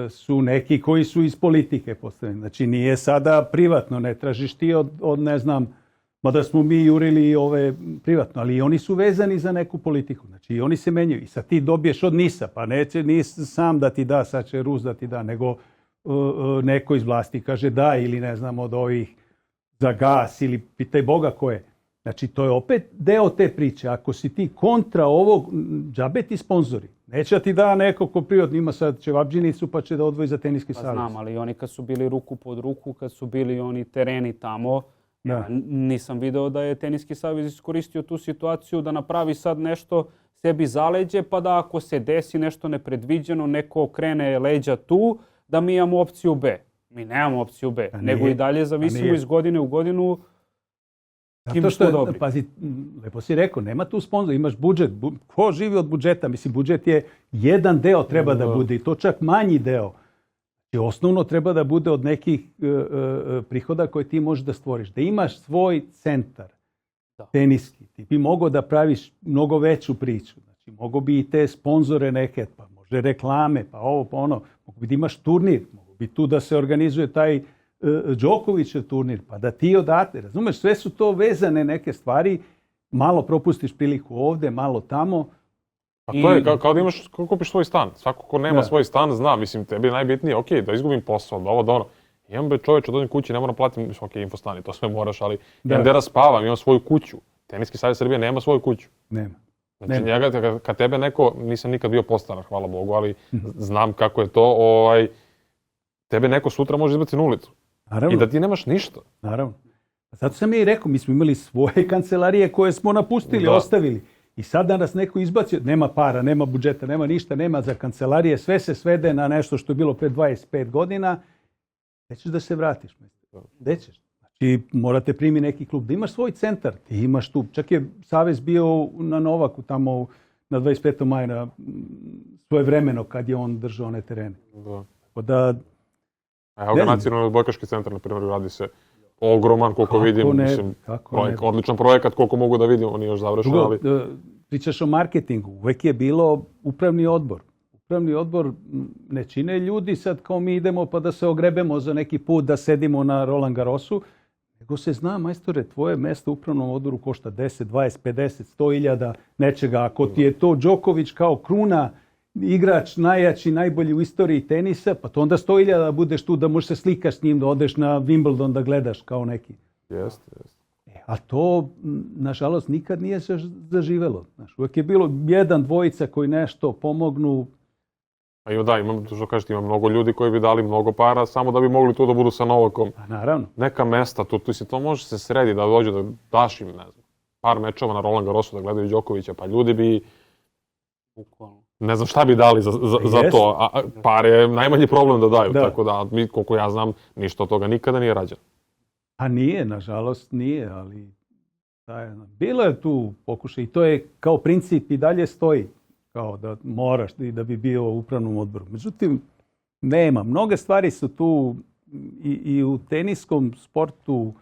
su neki koji su iz politike postavljeni. Znači, nije sada privatno, ne tražiš ti od ne znam, mada smo mi jurili ove privatno, ali i oni su vezani za neku politiku. Znači, i oni se menjaju. I sad ti dobiješ od NIS-a, pa neće NIS sam da ti da, sad će Rus da ti da, nego neko iz vlasti kaže da, ili ne znam, od ovih za gas, ili pitaj Boga ko je. Znači, to je opet deo te priče. Ako si ti kontra ovog, džabe ti sponzori. Neće da ti da neko ko privatno ima sad ćevabdžinicu pa će da odvoji za teniski savez. Znam, ali oni kad su bili ruku pod ruku, kad su bili oni tereni tamo, nisam video da je Teniski savez iskoristio tu situaciju da napravi sad nešto sebi zaleđe, pa da ako se desi nešto nepredviđeno, neko okrene leđa tu, da mi imamo opciju B. Mi nemamo opciju B, nego i dalje zavisimo iz godine u godinu. Zato što, pazi, lepo si rekao, nema tu sponzor, imaš budžet. Ko živi od budžeta? Mislim, budžet je jedan deo treba da bude i to čak manji deo. I osnovno treba da bude od nekih prihoda koje ti možeš da stvoriš. Da imaš svoj centar teniski, ti bi mogao da praviš mnogo veću priču. Znači, mogo bi i te sponzore neke, pa može reklame, pa ovo, pa ono. Mogo bi da imaš turnir, mogo bi tu da se organizuje taj Đokovićev turnir, pa da ti odate. Razumeš, sve su to vezane neke stvari. Malo propustiš priliku ovde, malo tamo. Pa to je kao da imaš, kako kupiš svoj stan. Svako ko nema svoj stan zna, mislim, tebi je najbitnije, ok, da izgubim posao, da ovo, da ono. Imam be čovječe, dođem kući, ne moram platim, ok, infostani, to sve moraš, ali imam gde da spavam, imam svoju kuću. Teniski savez Srbije nema svoju kuću. Nema. Znači, njega, kad tebe neko, nisam nikad bio podstanar, hvala Bogu, ali znam kako je to, tebe neko sutra može izbaciti na ulicu. Naravno. I da ti nemaš ništa. Naravno. Zato sam i rekao, mi smo imali svoje kancelarije koje smo napustili, ostavili. I sad da nas neko izbacio, nema para, nema budžeta, nema ništa, nema za kancelarije, sve se svede na nešto što je bilo pre 25 godina. Gde ćeš da se vratiš? Gde ćeš? Znači, morate primi neki klub, da imaš svoj centar, ti imaš tu. Čak je Savez bio na Novaku tamo na 25. maja svoje vremeno kad je on držao one terene. Da. Evo ga Nacionalni odbojkaški centar, na primjer, radi se ogroman, koliko vidim. Mislim, odličan projekat, koliko mogu da vidim, on je još završen. Ali... Pričaš o marketingu, uvek je bilo upravni odbor. Upravni odbor ne čine ljudi sad kao mi idemo pa da se ogrebemo za neki put da sedimo na Roland Garrosu, nego se zna, majstore, tvoje mesto u upravnom odboru košta 10, 20, 50, 100.000 nečega. Ako ti je to Đoković kao kruna, igrač najjači, najbolji u istoriji tenisa, pa to onda 100.000 da budeš tu, da možeš se slikaš s njim, da odeš na Wimbledon da gledaš kao neki. Jeste. A to, nažalost, nikad nije zaživelo. Uvijek je bilo jedan, dvojica koji nešto pomognu. A da, što kažete, ima mnogo ljudi koji bi dali mnogo para samo da bi mogli tu da budu sa Novakom. A naravno. Neka mesta, to može se sredi da dođe, da daš im, ne znam, par mečeva na Roland Garrosu da gledaju Đokovića, pa ljudi bi... Ne znam šta bi dali za to, a par je najmanji problem da daju, tako da, koliko ja znam, ništa od toga nikada nije rađeno. A nije, nažalost nije, ali bilo je tu pokušaj i to je kao princip i dalje stoji, kao da moraš i da bi bio u upravnom odboru. Međutim, nema. Mnoge stvari su tu i u teniskom sportu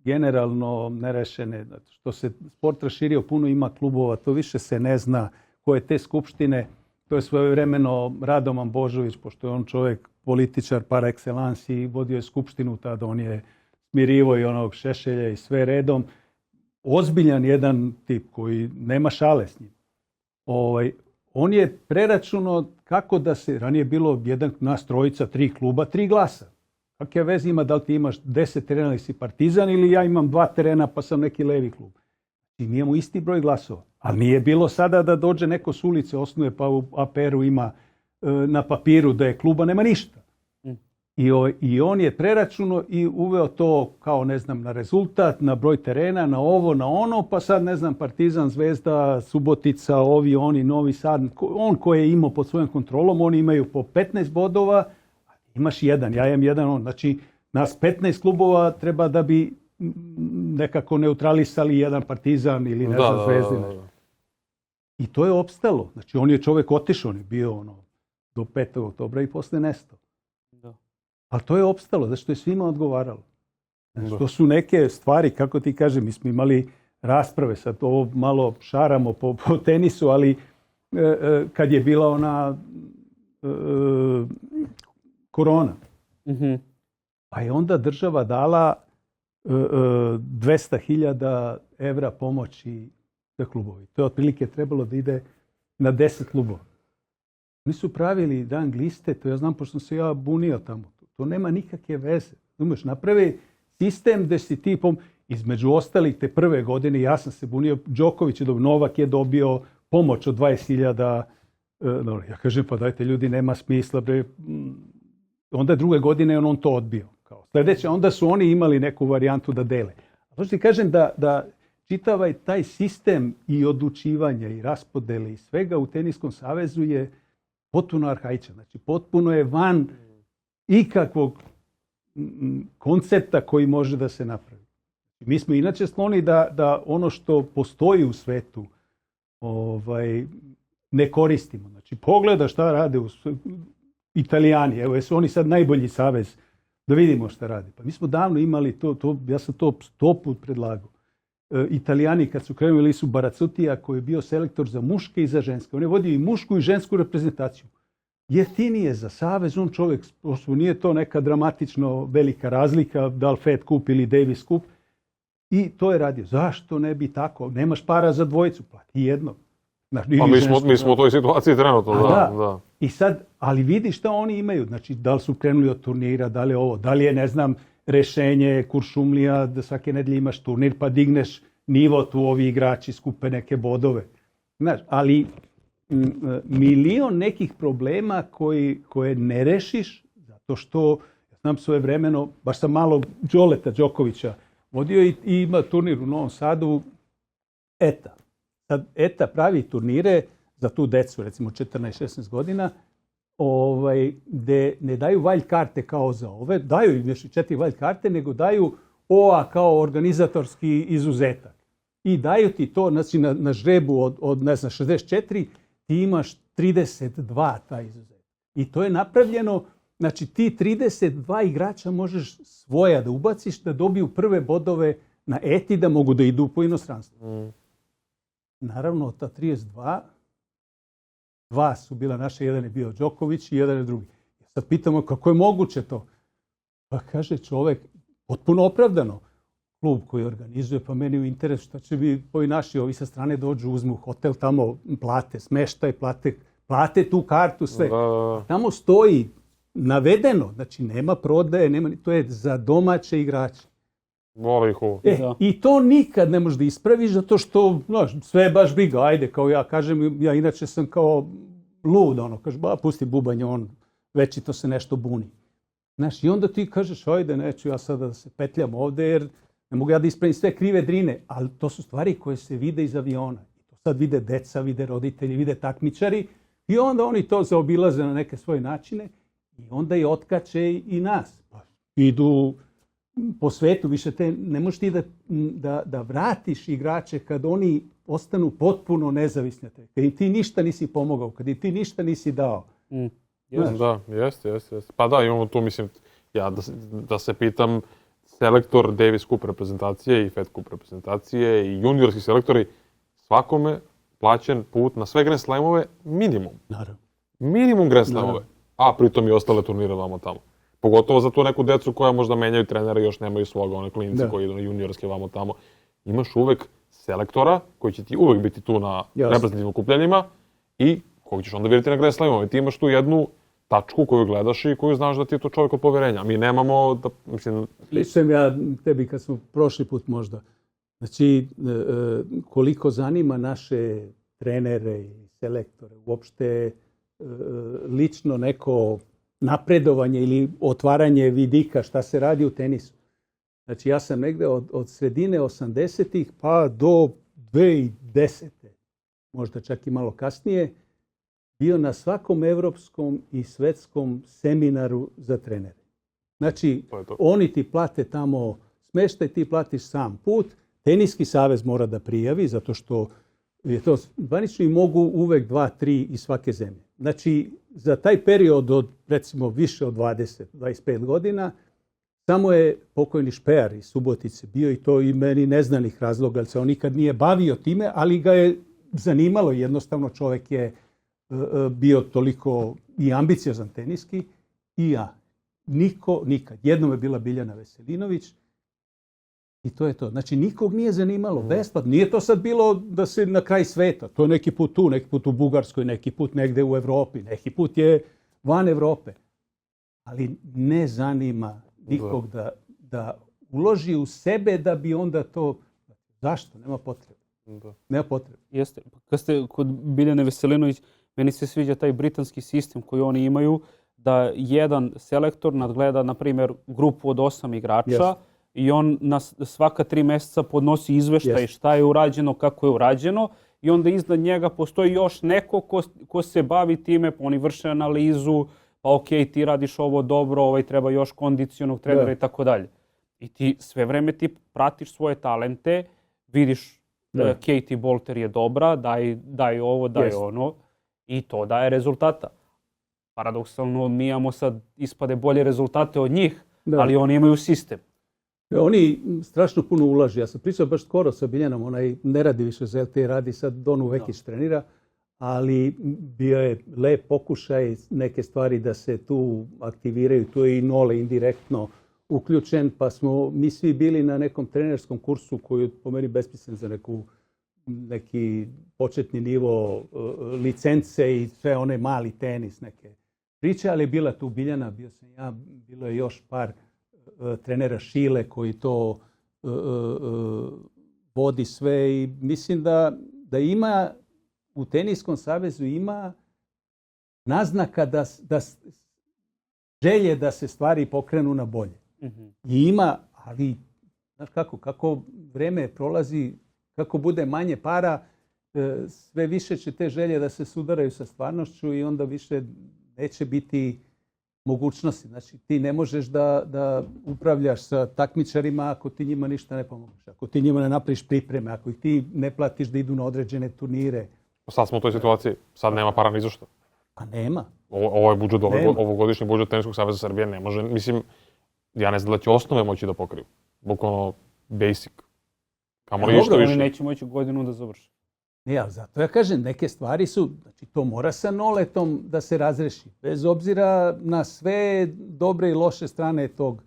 generalno nerešene. Što se sport raširio, puno ima klubova, to više se ne zna koje te skupštine. To je svojevremeno Radoman Božović, pošto je on čovjek političar par excellence i vodio je skupštinu tada, on je smirivo i onog Šešelja i sve redom. Ozbiljan jedan tip koji nema šale s njim. On je preračunao kako da se, ranije bilo nas trojica, 3 kluba, 3 glasa. Kakve veze ima da li ti imaš 10 terena ili si Partizan ili ja imam 2 terena pa sam neki levi klub. I mi imamo isti broj glasova. Ali nije bilo sada da dođe neko s ulice, osnuje pa u APR-u ima na papiru da je kluba, nema ništa. I on je preračunao i uveo to kao, ne znam, na rezultat, na broj terena, na ovo, na ono, pa sad, ne znam, Partizan, Zvezda, Subotica, ovi, oni, Novi Sad, on koji je imao pod svojom kontrolom, oni imaju po 15 bodova, imaš jedan, ja imam jedan, on. Znači, nas 15 klubova treba da bi nekako neutralisali jedan Partizan ili ne znam, Zvezdina. I to je opstalo. Znači, on je čovjek otišao, on je bio do 5. oktobra i posle nestao. Ali to je opstalo, zato što je svima odgovaralo. Znači, to su neke stvari, kako ti kažem, mi smo imali rasprave, sad ovo malo šaramo po tenisu, ali kad je bila ona korona, pa je onda država dala 200.000 evra pomoći za klubovi. To je otprilike trebalo da ide na 10 klubova. Oni su pravili dan liste, to ja znam pošto sam se ja bunio tamo. To nema nikakve veze. Napravi sistem gdje si ti između ostalih te prve godine, ja sam se bunio, Đoković je dobio, Novak je dobio pomoć od 20.000. Ja kažem, pa dajte ljudi, nema smisla. Bre. Onda druge godine on to odbio. Kao sljedeće, onda su oni imali neku varijantu da dele. A ti kažem da čitavaj taj sistem i odlučivanja i raspodele i svega u Teniskom savezu je potpuno arhaičan. Znači, potpuno je van ikakvog koncepta koji može da se napravi. Mi smo inače skloni da ono što postoji u svetu ne koristimo. Znači, pogleda šta rade Italijani. Evo, jesu oni sad najbolji savez da vidimo šta rade. Pa mi smo davno imali to, ja sam to 100 put predlagao. Italijani kad su krenuli su Baracutija koji je bio selektor za muške i za ženske. On je vodio i mušku i žensku reprezentaciju. Jeftinije za savez, on čovjek, nije to neka dramatično velika razlika, da li Fed Cup ili Davis Cup. I to je radio. Zašto ne bi tako? Nemaš para za dvojicu, plati jednog. Pa mi smo u toj situaciji trenutno, da. I sad, ali vidi šta oni imaju. Znači, da li su krenuli od turnira, da li je ovo, da li je, ne znam, rešenje Kuršumlija, da svake nedelje imaš turnir, pa digneš nivo, tu ovi igrači skupe neke bodove. Znaš, ali milion nekih problema koje ne rešiš, zato što, ja znam svoje vremeno, baš sam malo Đoleta Đokovića vodio i ima turnir u Novom Sadu, ETA. Sad ETA pravi turnire za tu decu, recimo 14-16 godina, gde ne daju wild karte kao za ove, daju im još i 4 wild karte, nego daju OA kao organizatorski izuzetak. I daju ti to, znači na žrebu od ne znam, 64, ti imaš 32 taj izuzetak. I to je napravljeno, znači ti 32 igrača možeš svoja da ubaciš, da dobiju prve bodove na ETI, da mogu da idu po inostranstvu. Naravno, od ta 32, dva su bila naše, jedan je bio Đoković i jedan je drugi. Sad pitamo kako je moguće to. Pa kaže čovjek, potpuno opravdano, klub koji organizuje, pa meni u interesu šta će bi ovi naši, ovi sa strane dođu, uzmu hotel tamo, plate smeštaj, plate tu kartu, sve. Tamo stoji navedeno, znači nema prodaje, to je za domaće igrače. I to nikad ne možeš da ispraviš, zato što sve je baš briga, ajde, kao ja kažem, ja inače sam kao lud, kaže, pusti bubanje, on večito se nešto buni. Znaš, i onda ti kažeš, ajde, neću ja sada da se petljam ovde, jer ne mogu ja da ispravim sve krive drine, ali to su stvari koje se vide iz aviona. To sad vide deca, vide roditelji, vide takmičari i onda oni to zaobilaze na neke svoje načine i onda i otkače i nas. Idu po svetu, više ne možeš ti da vratiš igrače kad oni ostanu potpuno nezavisni. Kad im ti ništa nisi pomogao, kad im ti ništa nisi dao. Da, jeste. Pa da, imamo tu, mislim, ja da se pitam, selektor Davis Cup reprezentacije i Fed Cup reprezentacije i juniorski selektori, svakome plaćen put na sve Grand Slamove minimum. Naravno. Minimum Grand Slamove, a pritom i ostale turnire vamo tamo. Pogotovo za tu neku decu koja možda menjaju trenera i još nemaju svoga, one klinice koji idu na juniorske vamo tamo. Imaš uvek selektora koji će ti uvek biti tu na reprezentativnim okupljanjima i kojeg ćeš onda vidjeti na Grand Slamovima. Ti imaš tu jednu tačku koju gledaš i koju znaš da ti je to čovjek od poverenja. Mi nemamo da, mislim... Ličujem ja tebi kad smo prošli put možda. Znači, koliko zanima naše trenere i selektore, uopšte lično neko napredovanje ili otvaranje vidika šta se radi u tenisu. Znači ja sam negde od sredine 80-ih pa do 2010. možda čak i malo kasnije, bio na svakom evropskom i svetskom seminaru za trenere. Znači, oni ti plate tamo smeštaj, ti platiš sam put. Teniski savez mora da prijavi, zato što je to zvanično i mogu uvek 2-3 iz svake zemlje. Znači, za taj period od, recimo, više od 20-25 godina, samo je pokojni Špejar iz Subotice bio i to i meni neznanih razloga, jer se on nikad nije bavio time, ali ga je zanimalo. Jednostavno čovjek je bio toliko i ambiciozan teniski i ja. Niko, nikad. Jednom je bila Biljana Veselinović i to je to. Znači, nikog nije zanimalo. Besplatno. Nije to sad bilo da se na kraj sveta. To je neki put tu, neki put u Bugarskoj, neki put negde u Evropi, neki put je van Evrope. Ali ne zanima nikog da uloži u sebe da bi onda to... Zašto? Nema potrebe. Nema potrebe. Jeste. Kad ste kod Biljane Veselinović, meni se sviđa taj britanski sistem koji oni imaju, da jedan selektor nadgleda, na primjer, grupu od 8 igrača i on svaka 3 mjeseca podnosi izveštaj šta je urađeno, kako je urađeno i onda iznad njega postoji još neko ko se bavi time, pa oni vrše analizu, pa ok, ti radiš ovo dobro, treba još kondicionog trenera i tako dalje. I ti sve vreme ti pratiš svoje talente, vidiš Katie Bolter je dobra, daj ovo, daj ono i to daje rezultata. Paradoksalno, mi imamo sad ispade bolje rezultate od njih, ali oni imaju sistem. Oni strašno puno ulaže. Ja sam pričao baš skoro sa Biljanom, onaj ne radi više za LT, radi sad Donu Vekić trenira, ali bio je lep pokušaj neke stvari da se tu aktiviraju. Tu je i Nole indirektno uključen, pa smo mi svi bili na nekom trenerskom kursu koji je po meni besmislen za neki početni nivo licence i sve one mali tenis neke priče, ali je bila tu Biljana, bio sam ja, bilo je još par trenera Šile koji to vodi sve i mislim da ima u Teniskom savezu ima naznaka da želje da se stvari pokrenu na bolje. I ima, ali znaš kako vreme prolazi, kako bude manje para, sve više će te želje da se sudaraju sa stvarnošću i onda više neće biti mogućnosti. Znači, ti ne možeš da upravljaš sa takmičarima ako ti njima ništa ne pomožeš. Ako ti njima ne napraviš pripreme, ako ih ti ne platiš da idu na određene turnire. Sad smo u toj situaciji. Sad nema para ni za što. Pa nema. Ovo je budžet, ovogodišnji budžet Teniskog saveza Srbije ne može. Mislim, ja ne znam da će osnove moći da pokriju. Bukvalno basic. Kamoli ništa više. Oni neće moći godinu da završi. Ne, ali zato ja kažem, neke stvari su, znači to mora sa Noletom da se razreši. Bez obzira na sve dobre i loše strane tog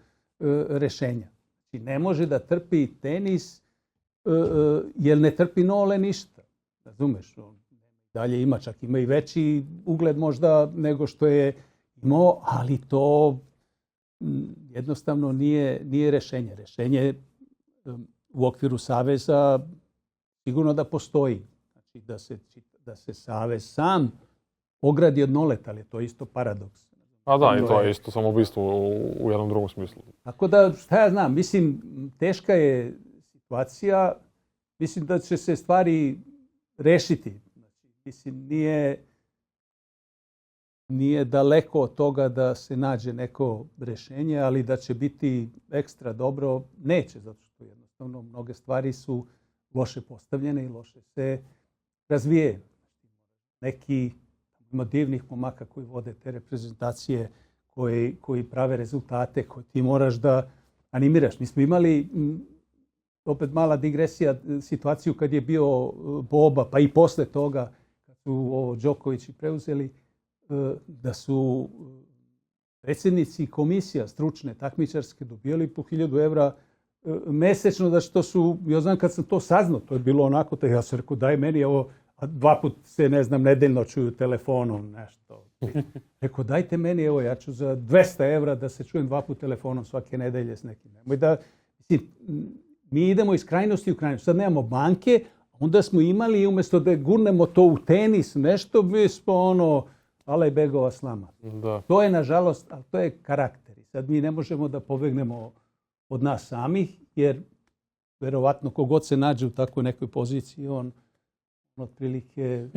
rešenja. Znači ne može da trpi tenis jer ne trpi Nole ništa. Razumeš? On dalje ima, čak ima i veći ugled možda nego što je imao, ali to jednostavno nije rešenje. Rešenje u okviru saveza sigurno da postoji. Znači da se savez sam ogradi od Noleta, ali to je isto paradoks. Pa da, i to je isto samoubistvo u jednom drugom smislu. Tako da, šta ja znam, mislim, teška je situacija. Mislim da će se stvari rešiti. Znači, mislim, nije daleko od toga da se nađe neko rešenje, ali da će biti ekstra dobro, neće, zato što jednostavno mnoge stvari su loše postavljene i loše se razvije. Neki ima divnih momaka koji vode te reprezentacije, koji prave rezultate, koje ti moraš da animiraš. Mi smo imali, opet mala digresija, situaciju kad je bio Boba, pa i posle toga, kad su Đokovići preuzeli, da su predsjednici komisija stručne, takmičarske, dobijali po 1000 evra mesečno, da što su, ja znam kad sam to saznao, to je bilo onako, ja sam rekao daj meni ovo, a 2 put se, ne znam, nedeljno čuju telefonom, nešto. Rekao dajte meni, evo ja ću za 200 evra da se čujem 2 put telefonom svake nedelje s nekim. Mi idemo iz krajnosti u krajnost. Sad nemamo banke, onda smo imali, umjesto da gurnemo to u tenis, nešto, mi smo Alajbegova slama. Da. To je, nažalost, ali to je karakter. Sad mi ne možemo da pobegnemo od nas samih, jer verovatno kogod se nađe u takvoj nekoj poziciji, on otprilike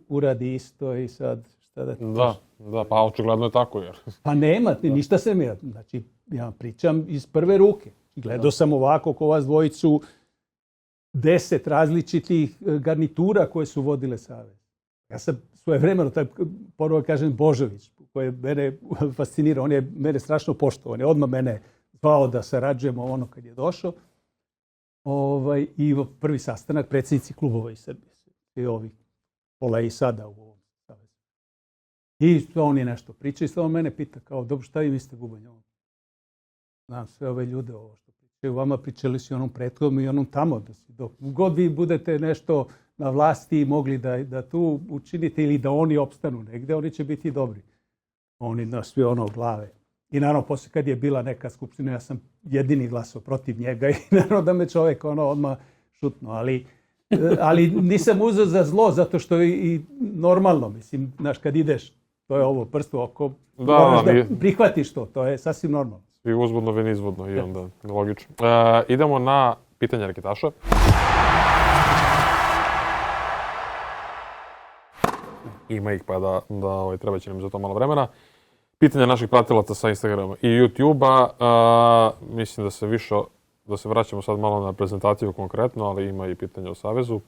uradi isto i sad šta da ti kažem. Da, pa očigledno je tako. Jer. Pa nema, ništa se mi... Znači, ja pričam iz prve ruke. Gledao sam ovako ko vas dvojicu 10 različitih garnitura koje su vodile savez. Ja sam svojevremeno, prvo kažem Božović, koji je mene fascinirao, on je mene strašno poštovao, on je odmah mene zvao da sarađujemo ono kad je došao. I prvi sastanak predsjednici klubova iz Srbije. I ovi pola i sada u ovom savezu. I on je nešto pričao i sve on mene pita kao, dobro, šta vi mislite Bubanj? Znam sve ove ljude ovo što pričaju. Vama pričali su i onom prethodnom i onom tamo. Dok god vi budete nešto na vlasti i mogli da tu učinite ili da oni opstanu negde, oni će biti dobri. Oni na sve ono glave. I naravno, poslije kad je bila neka skupština, ja sam jedini glasao protiv njega i naravno da me čovjek odmah šutno. Ali nisam uzeo za zlo, zato što i normalno, mislim, znaš, kad ideš, to je ovo prstu oko, moraš da prihvatiš to je sasvim normalno. I uzvodno, vi nizvodno i onda logično. Idemo na pitanje reketaša. Ima ih, pa da treba će nam za to malo vremena. Pitanja naših pratilaca sa Instagrama i YouTube-a. Mislim da se vraćamo sad malo na prezentaciju konkretno, ali ima i pitanja o Savezu.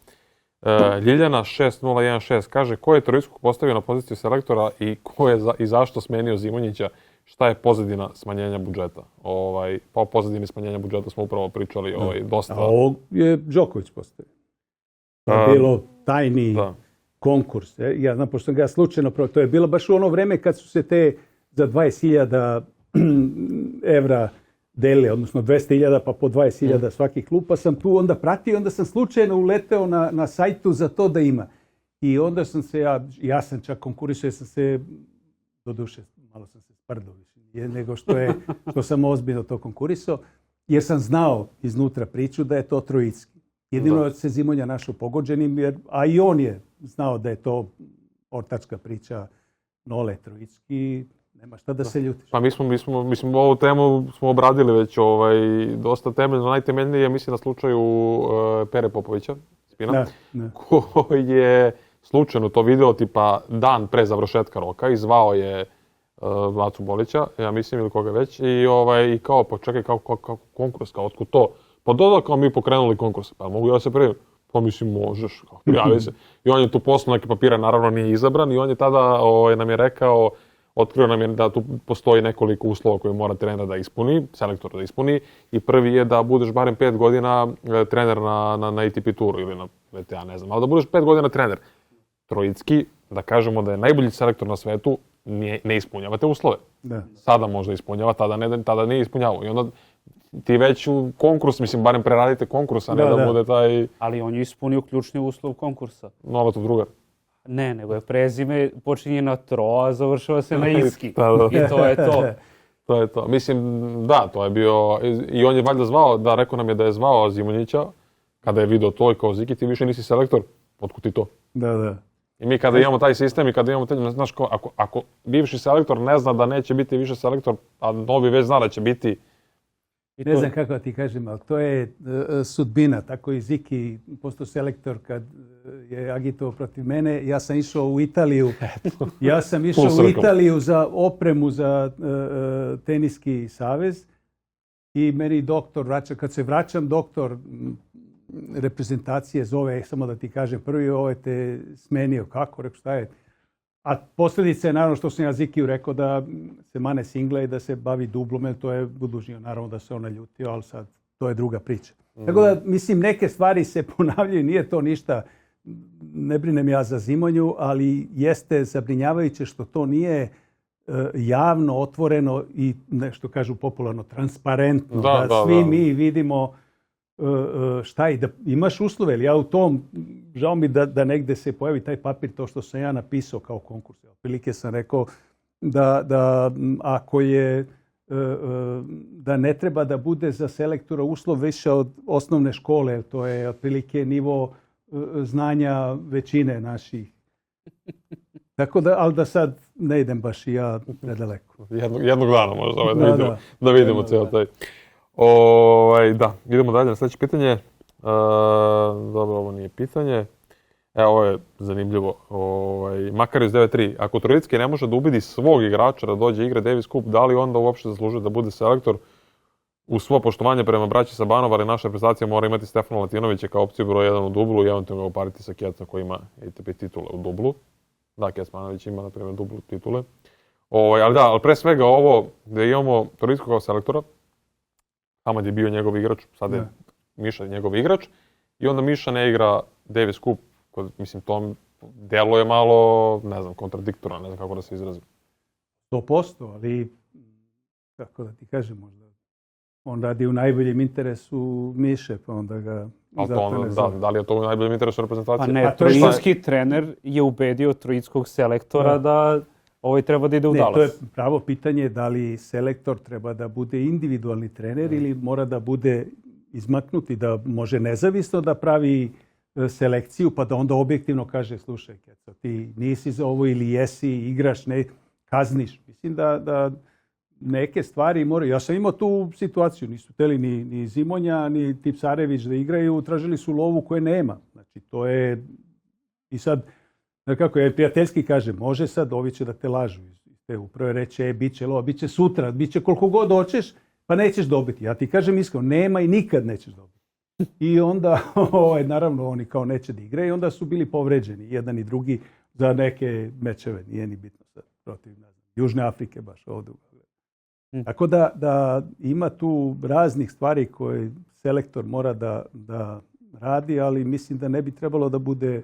Ljiljana 6016 kaže ko je Troickog postavio na poziciju selektora i ko je i zašto smenio Zimonjića? Šta je pozadina smanjenja budžeta? Pa o pozadini smanjenja budžeta smo upravo pričali dosta. A ovo je Đoković postavio. To je bilo tajni konkurs. Ja znam, pošto sam ga slučajno, to je bilo baš u ono vreme kad su se te za 20.000 evra delile, odnosno 200.000 pa po 20.000 svaki klub, pa sam tu onda pratio, onda sam slučajno uleteo na sajtu za to da ima. I onda sam se, ja sam čak konkurisao, jer sam se, doduše, malo sam se sprdao više, nego što sam ozbiljno to konkurisao, jer sam znao iznutra priču da je to Troicki. Jedino se Zimonja našao pogođenim, a i on je znao da je to ortačka priča Nole Troicki. Nema šta da se ljutiš. Pa mislim, ovu temu smo obradili već dosta temeljno. Najtemeljnije je, mislim, na slučaju Pere Popovića, Spina, koji je slučajno to video tipa dan pre završetka roka i zvao je Vlacu Bolića, ja mislim, ili koga već, i kao, pa čekaj, kao konkurs, kao otkud to? Pa doda kao mi pokrenuli konkurs, pa mogu ja se prijavim? Pa mislim, možeš, prijavi se. I on je tu poslao neke papire, naravno nije izabran i on je tada nam je rekao, otkrio nam je da tu postoji nekoliko uslova koje mora trener da ispuni, selektor da ispuni. I prvi je da budeš barem 5 godina trener na ATP turu ili na VTA, ne znam, ali da budeš 5 godina trener. Troicki, da kažemo da je najbolji selektor na svetu, ne ispunjava te uslove. Da. Sada možda ispunjava, tada nije ispunjavao. I onda ti već u konkurs, mislim, barem preradite konkurs, a ne da bude taj... Ali on je ispunio ključni uslov konkursa. Novatov drugar. Ne, nego je prezime počinje na Tro, a završava se na Iski. I to je to. To je to. Mislim, da, to je bio... I on je valjda zvao, rekao nam je da je zvao Zimonjića, kada je video to i kao Ziki, ti više nisi selektor, otkud ti to? Da. I mi kada imamo taj sistem i kada imamo znaš, ako bivši selektor ne zna da neće biti više selektor, a novi već zna da će biti... Ne znam kako ti kažem, ali to je sudbina. Tako i Ziki postao selektor kad je agitovao protiv mene. Ja sam išao u Italiju. Za opremu za teniski savez i meni doktor vraća. Kad se vraćam, doktor reprezentacije zove, samo da ti kažem, prvi ovo te smenio. Kako? Rekao, šta je? A posljedica je naravno što sam ja Zikiju rekao da se mane single i da se bavi dublom, to je budužnio. Naravno da se ona ljutio, ali sad to je druga priča. Tako da, mislim, neke stvari se ponavljaju, nije to ništa, ne brinem ja za Zimonju, ali jeste zabrinjavajuće što to nije javno, otvoreno i nešto kažu popularno, transparentno. Da svi mi vidimo šta i da imaš uslove, ali ja u tom, žao mi da negde se pojavi taj papir, to što sam ja napisao kao konkurs. Otprilike sam rekao da ako je, da ne treba da bude za selektora uslov više od osnovne škole, to je otprilike nivo znanja većine naših Tako da, ali da sad ne idem baš i ja predaleko. Jednog dana možda da vidimo Jednog cijelo dana. taj. Da, idemo dalje na sljedeće pitanje. Dobro, ovo nije pitanje. Evo, ovo je zanimljivo. Makarius 9.3. Ako Troicki ne može da ubedi svog igrača da dođe igre Davis Cup, da li onda uopšte zaslužuje da bude selektor? Uz svo poštovanje prema braći Sabanova, ali naša reprezentacija mora imati Stefana Latinovića kao opciju broj 1 u dublu i eventualno ga upariti sa Kjecom koji ima ATP titule u dublu. Da, Kecmanović ima, na primjer, dublu titule. Ali pre svega ovo gdje imamo Troickog kao selektora, Hamad je bio njegov igrač, sad je Miša njegov igrač, i onda Miša ne igra Davis Cup, mislim, to deluje malo, ne znam, kontradiktorno, ne znam kako da se izrazim. 100%, ali kako da ti kažem, možda on radi u najboljem interesu Miše, pa onda ga zato ne zove. Da li je to u najboljem interesu reprezentacije? Pa ne, trojički trener je ubedio trojickog selektora da treba da ide u Dallas. To je pravo pitanje da li selektor treba da bude individualni trener ili mora da bude izmaknuti, da može nezavisno da pravi selekciju, pa da onda objektivno kaže, slušaj, Keco, ti nisi za ovo ili jesi, igraš, ne, kazniš. Mislim da neke stvari moraju. Ja sam imao tu situaciju, nisu htjeli ni Zimonja, ni Tipsarević da igraju, tražili su lovu koje nema. Znači, to je... I sad, kako ja prijateljski kažem, može sad, ovi će da te lažu. Te upravo reće, bit će lova, bit će sutra, bit će koliko god hoćeš, pa nećeš dobiti. Ja ti kažem iskreno, nema i nikad nećeš dobiti. I onda, naravno, oni kao neće da igraju i onda su bili povređeni, jedan i drugi, za neke mečeve. Nije ni bitno sad protiv, ne znam, Južne Afrike baš ovdje. Tako da ima tu raznih stvari koje selektor mora da radi, ali mislim da ne bi trebalo da bude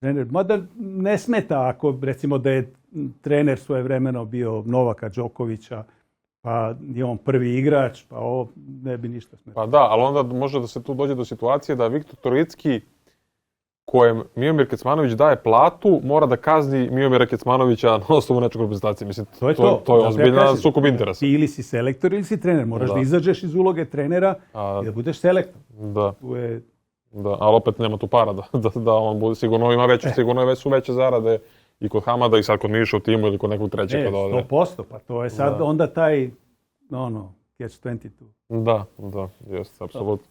trener. Mada ne smeta ako recimo da je trener svojevremeno bio Novaka Đokovića, pa je on prvi igrač, pa ovo ne bi ništa smetalo. Pa da, ali onda može da se tu dođe do situacije da Viktor Troicki, kojem Miomir Kecmanović daje platu, mora da kazni Miomira Kecmanovića na osnovu nečeg reprezentacije. Mislim, to je ozbiljna sukob interesa. Ti ili si selektor ili si trener. Moraš da izađeš iz uloge trenera i da budeš selektor. Da, ali opet nema tu para da on bude, sigurno ima veću, sigurno su veće zarade i kod Hamada i sad kod Miša u timu ili kod nekog trećeg. 100%, pa to je sad onda taj, catch 22. Da, jeste, apsolutno.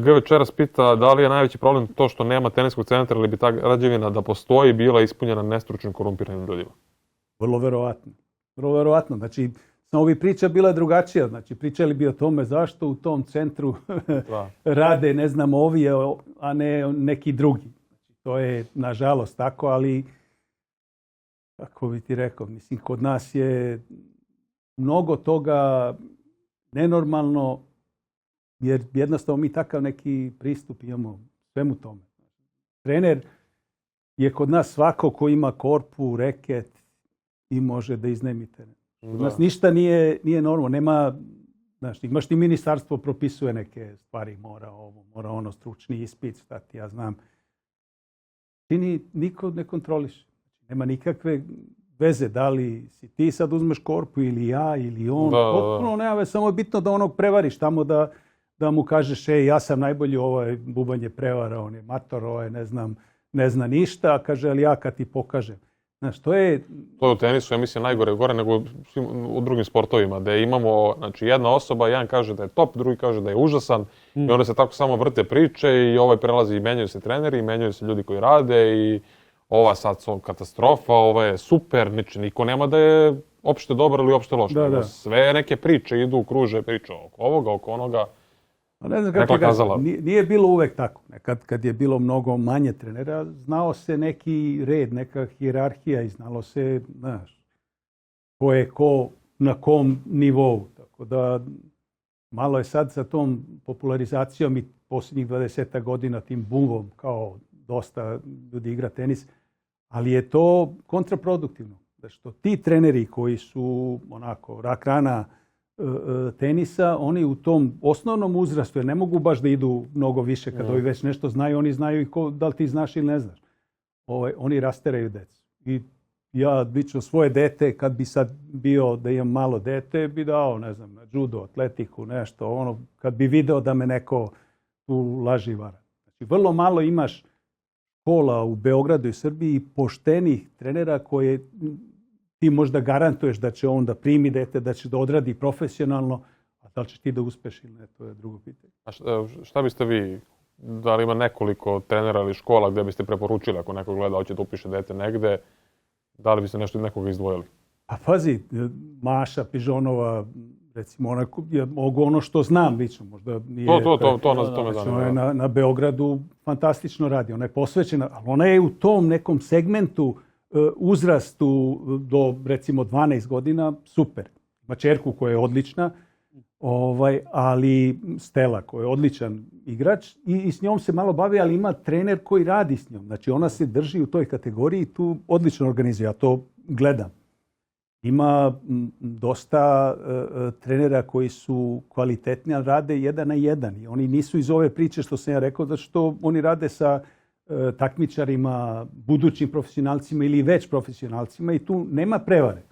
G. Večeras pita da li je najveći problem to što nema teniskog centra ili bi ta građevina da postoji bila ispunjena nestručnim korumpiranim ljudima? Vrlo verovatno. Znači, samo bi priča bila drugačija. Znači, pričali bi o tome zašto u tom centru rade, ne znam, ovi, a ne neki drugi. Znači, to je, nažalost, tako, ali kako bi ti rekao, mislim, kod nas je mnogo toga nenormalno, jer jednostavno mi takav neki pristup imamo svemu tome. Trener je kod nas svako ko ima korpu, reket i može da iznajmi teren. Kod nas ništa nije normalno. Nema, imaš ti ministarstvo propisuje neke stvari, mora ovo, mora ono, stručni ispit, šta ti ja znam. Ti niko ne kontroliš. Nema nikakve veze da li si ti sad uzmeš korpu ili ja ili on. Potpuno nema veze, samo je bitno da onog prevariš tamo da mu kažeš, ja sam najbolji, ovaj bubanj je prevara, on je mator, ovaj ne zna ništa, a kaže, ali ja kad ti pokažem. Znaš, to je u tenisu, ja mislim, najgore gore nego u drugim sportovima, gdje imamo, znači, jedna osoba, jedan kaže da je top, drugi kaže da je užasan i onda se tako samo vrte priče i ovaj prelazi i menjaju se treneri, i menjaju se ljudi koji rade i ova sad su katastrofa, ova je super, niko nema da je opšte dobar ili opšte loš. Sve neke priče idu, kruže priče oko ovoga, oko onoga. Ne znam kako ga, nije bilo uvek tako. Kad je bilo mnogo manje trenera, znao se neki red, neka hijerarhija i znalo se, ko je ko na kom nivou. Tako da malo je sad sa tom popularizacijom i posljednjih 20 godina tim boomom, kao dosta ljudi igra tenis, ali je to kontraproduktivno. Što ti treneri koji su onako rak rana tenisa, oni u tom osnovnom uzrastu, jer ne mogu baš da idu mnogo više kad ovi već nešto znaju, oni znaju i da li ti znaš ili ne znaš. Oni rasteraju decu. I ja lično svoje dete, kad bi sad bio da imam malo dete, bi dao, ne znam, na judo, atletiku, nešto, kad bi video da me neko tu laži vara. Znači, vrlo malo imaš škola u Beogradu i Srbiji poštenih trenera koje ti možda garantuješ da će on da primi dete, da će da odradi profesionalno, a da li ćeš ti da uspeš ili ne, to je drugo pitanje. A šta biste vi, da li ima nekoliko trenera ili škola gdje biste preporučili ako neko gleda, hoće da upiše dete negde, da li biste nešto nekoga izdvojili? A pazi, Maša Pižonova, recimo, mogu ono što znam lično, možda nije... To me zanima. Ona je na Beogradu fantastično radi, ona je posvećena, ali ona je u tom nekom segmentu uzrastu do, recimo, 12 godina super. Ima ćerku koja je odlična, ali Stela koja je odličan igrač i s njom se malo bavi, ali ima trener koji radi s njom. Znači ona se drži u toj kategoriji i tu odlično organizuje. Ja to gledam. Ima dosta trenera koji su kvalitetni, ali rade 1 na 1. I oni nisu iz ove priče što sam ja rekao, zato što oni rade sa takmičarima, budućim profesionalcima ili već profesionalcima i tu nema prevare.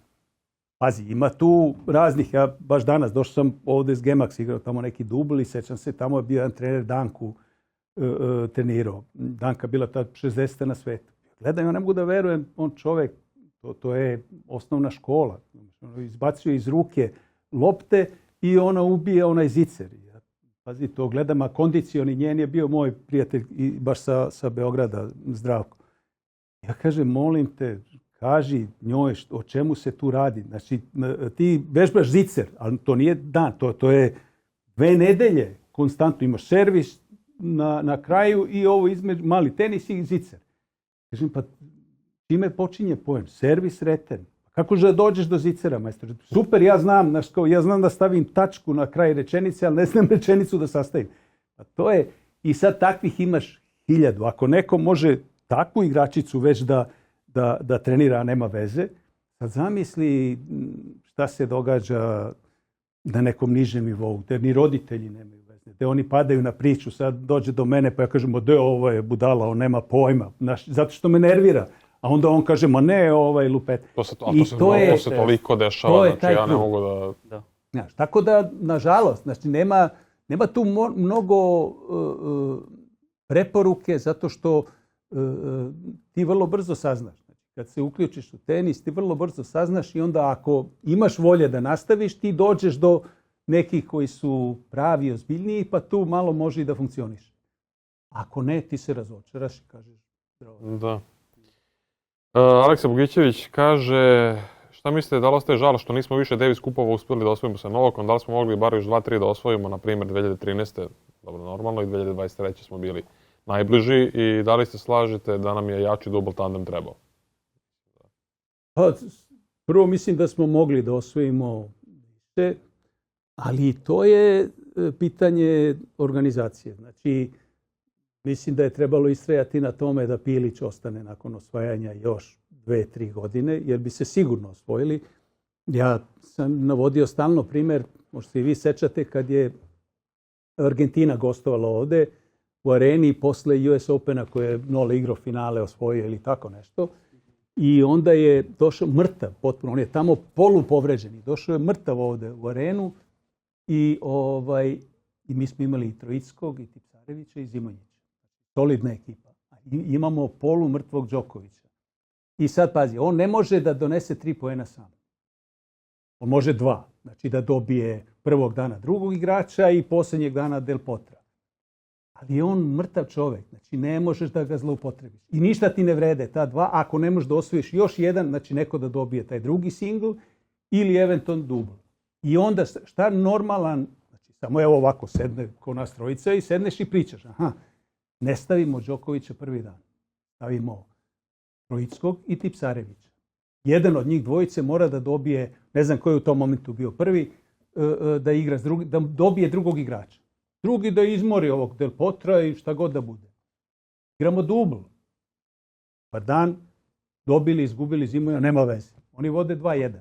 Pazi, ima tu raznih, ja baš danas došao sam ovdje s Gemax, igrao tamo neki dubl i sećam se, tamo je bio jedan trener Danku trenirao. Danka bila ta 60. na svetu. Gledam, ja ne mogu da verujem, on čovjek, to je osnovna škola. Izbacio iz ruke lopte i ona ubije onaj zicer. Pazi, to gledam, a kondicioni njen je bio moj prijatelj i baš sa Beograda, Zdravko. Ja kažem, molim te, kaži njoj o čemu se tu radi. Znači, ti vežbaš zicer, ali to nije dan, to je 2 nedelje konstantno. Imaš servis na kraju i ovo između, mali tenis i zicer. Kažem, pa čime počinje pojem? Servis, reten. Kako da dođeš do zicera, majstor? Super, ja znam da stavim tačku na kraj rečenice, ali ne znam rečenicu da sastavim. A to je, i sad takvih imaš 1000. Ako neko može takvu igračicu već da trenira, a nema veze, sad zamisli šta se događa na nekom nižem nivou, gdje ni roditelji nemaju veze, gdje oni padaju na priču, sad dođe do mene pa ja kažem, ovo je budala, on nema pojma, zato što me nervira. A onda on kaže, ma ne, lupet. To se toliko dešava, znači ja ne mogu da... Znaš, tako da, nažalost, znači nema tu mnogo preporuke, zato što ti vrlo brzo saznaš. Kad se uključiš u tenis, ti vrlo brzo saznaš i onda ako imaš volje da nastaviš, ti dođeš do nekih koji su pravi, ozbiljniji, pa tu malo može i da funkcioniš. Ako ne, ti se razočaraš i kažeš zdravo. Da. Aleksa Bogićević kaže, šta mislite, da li ostaje žal što nismo više Davis kupova uspjeli da osvojimo sa Novakom, da li smo mogli bar još 2-3 da osvojimo, na primjer 2013. Dobro, normalno, i 2023. smo bili najbliži i da li se slažete da nam je jači dubl tandem trebao? Pa, prvo mislim da smo mogli da osvojimo više, ali to je pitanje organizacije. Znači, mislim da je trebalo istrajati na tome da Pilić ostane nakon osvajanja još 2-3 godine, jer bi se sigurno osvojili. Ja sam navodio stalno primjer, možda se i vi sećate, kad je Argentina gostovala ovde u areni posle US Opena koje je Nole igrao finale, osvojio ili tako nešto. I onda je došao mrtav potpuno, on je tamo polupovređen. Došao je mrtav ovde u arenu i mi smo imali i Troickog, i Tipsarevića, i Zimonjića. Solidna ekipa. Imamo polu mrtvog Đokovića. I sad pazi, on ne može da donese 3 poena sam. On može 2. Znači da dobije prvog dana drugog igrača i posljednjeg dana Del Potra. Ali je on mrtav čovjek, znači ne možeš da ga zloupotrebiš. I ništa ti ne vrede ta 2, ako ne možeš da osvojiš još jedan, znači neko da dobije taj drugi singl ili eventualno dubl. I onda šta normalan, znači samo evo ovako sedne ko nas trojica i sedneš i pričaš. Aha, ne stavimo Đokovića prvi dan. Stavimo Troickog i Tipsarevića. Jedan od njih dvojice mora da dobije, ne znam koji je u tom momentu bio prvi, da igra da dobije drugog igrača. Drugi da izmori ovog Del Potra i šta god da bude. Igramo dubl. Par dan, dobili, izgubili Zimonja, nema veze. Oni vode 2-1.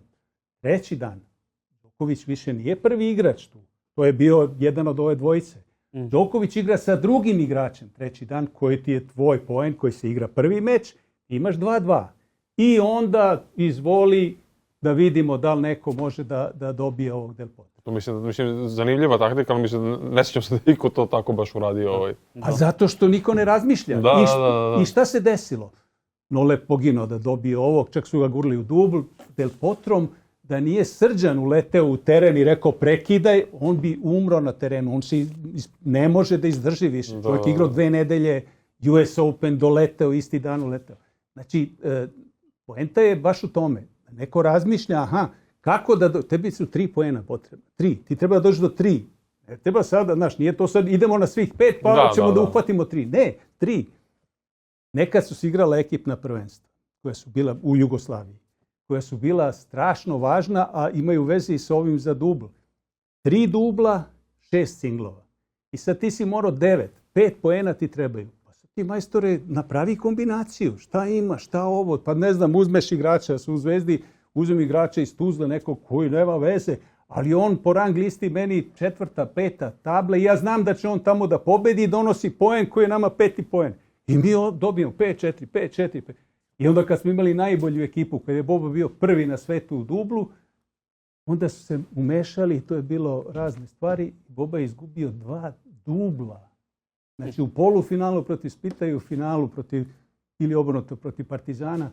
Treći dan, Đoković više nije prvi igrač tu. To je bio jedan od ove dvojice. Đoković igra sa drugim igračem treći dan, koji ti je tvoj poen, koji se igra prvi meč, imaš 2-2. I onda izvoli da vidimo da li neko može da dobije ovog Del Potra. To mislim, zanimljiva taktika, ali mislim, ne sjećam se da iko to tako baš uradio. A zato što niko ne razmišlja. Da. I šta se desilo? Nole poginuo da dobije ovog, čak su ga gurli u dubl, Del Potrom, da nije Srđan uleteo u teren i rekao prekidaj, on bi umro na terenu. On se ne može da izdrži više. Čovjek igrao 2 nedelje, US Open, doleteo, isti dan uleteo. Znači, poenta je baš u tome. Neko razmišlja, kako da, tebi su 3 poena potrebne. 3, ti treba da dođeš do 3. Treba sada, znaš, nije to sad, idemo na svih 5, pa ćemo da uhvatimo 3. Ne, 3. Nekad su se igrala ekipna prvenstva, koja su bila u Jugoslaviji, koja su bila strašno važna, a imaju veze i sa ovim za dubl. 3 dubla, 6 singlova. I sad ti si morao 9, 5 poena ti trebaju. Pa sad ti, majstore, napravi kombinaciju. Šta ima, šta ovo? Pa ne znam, uzmeš igrača, su u Zvezdi, uzmem igrača iz Tuzle, nekog koji nema veze, ali on po rang listi meni 4., 5. tabla i ja znam da će on tamo da pobedi i donosi poen koji je nama 5. poen. I mi dobijemo 5-4, 5-4, 5. I onda kad smo imali najbolju ekipu, kad je Bobo bio prvi na svetu u dublu, onda su se umešali i to je bilo razne stvari. Boba je izgubio 2 dubla. Znači u polufinalu protiv Splita i u finalu protiv, ili obrnuto protiv Partizana,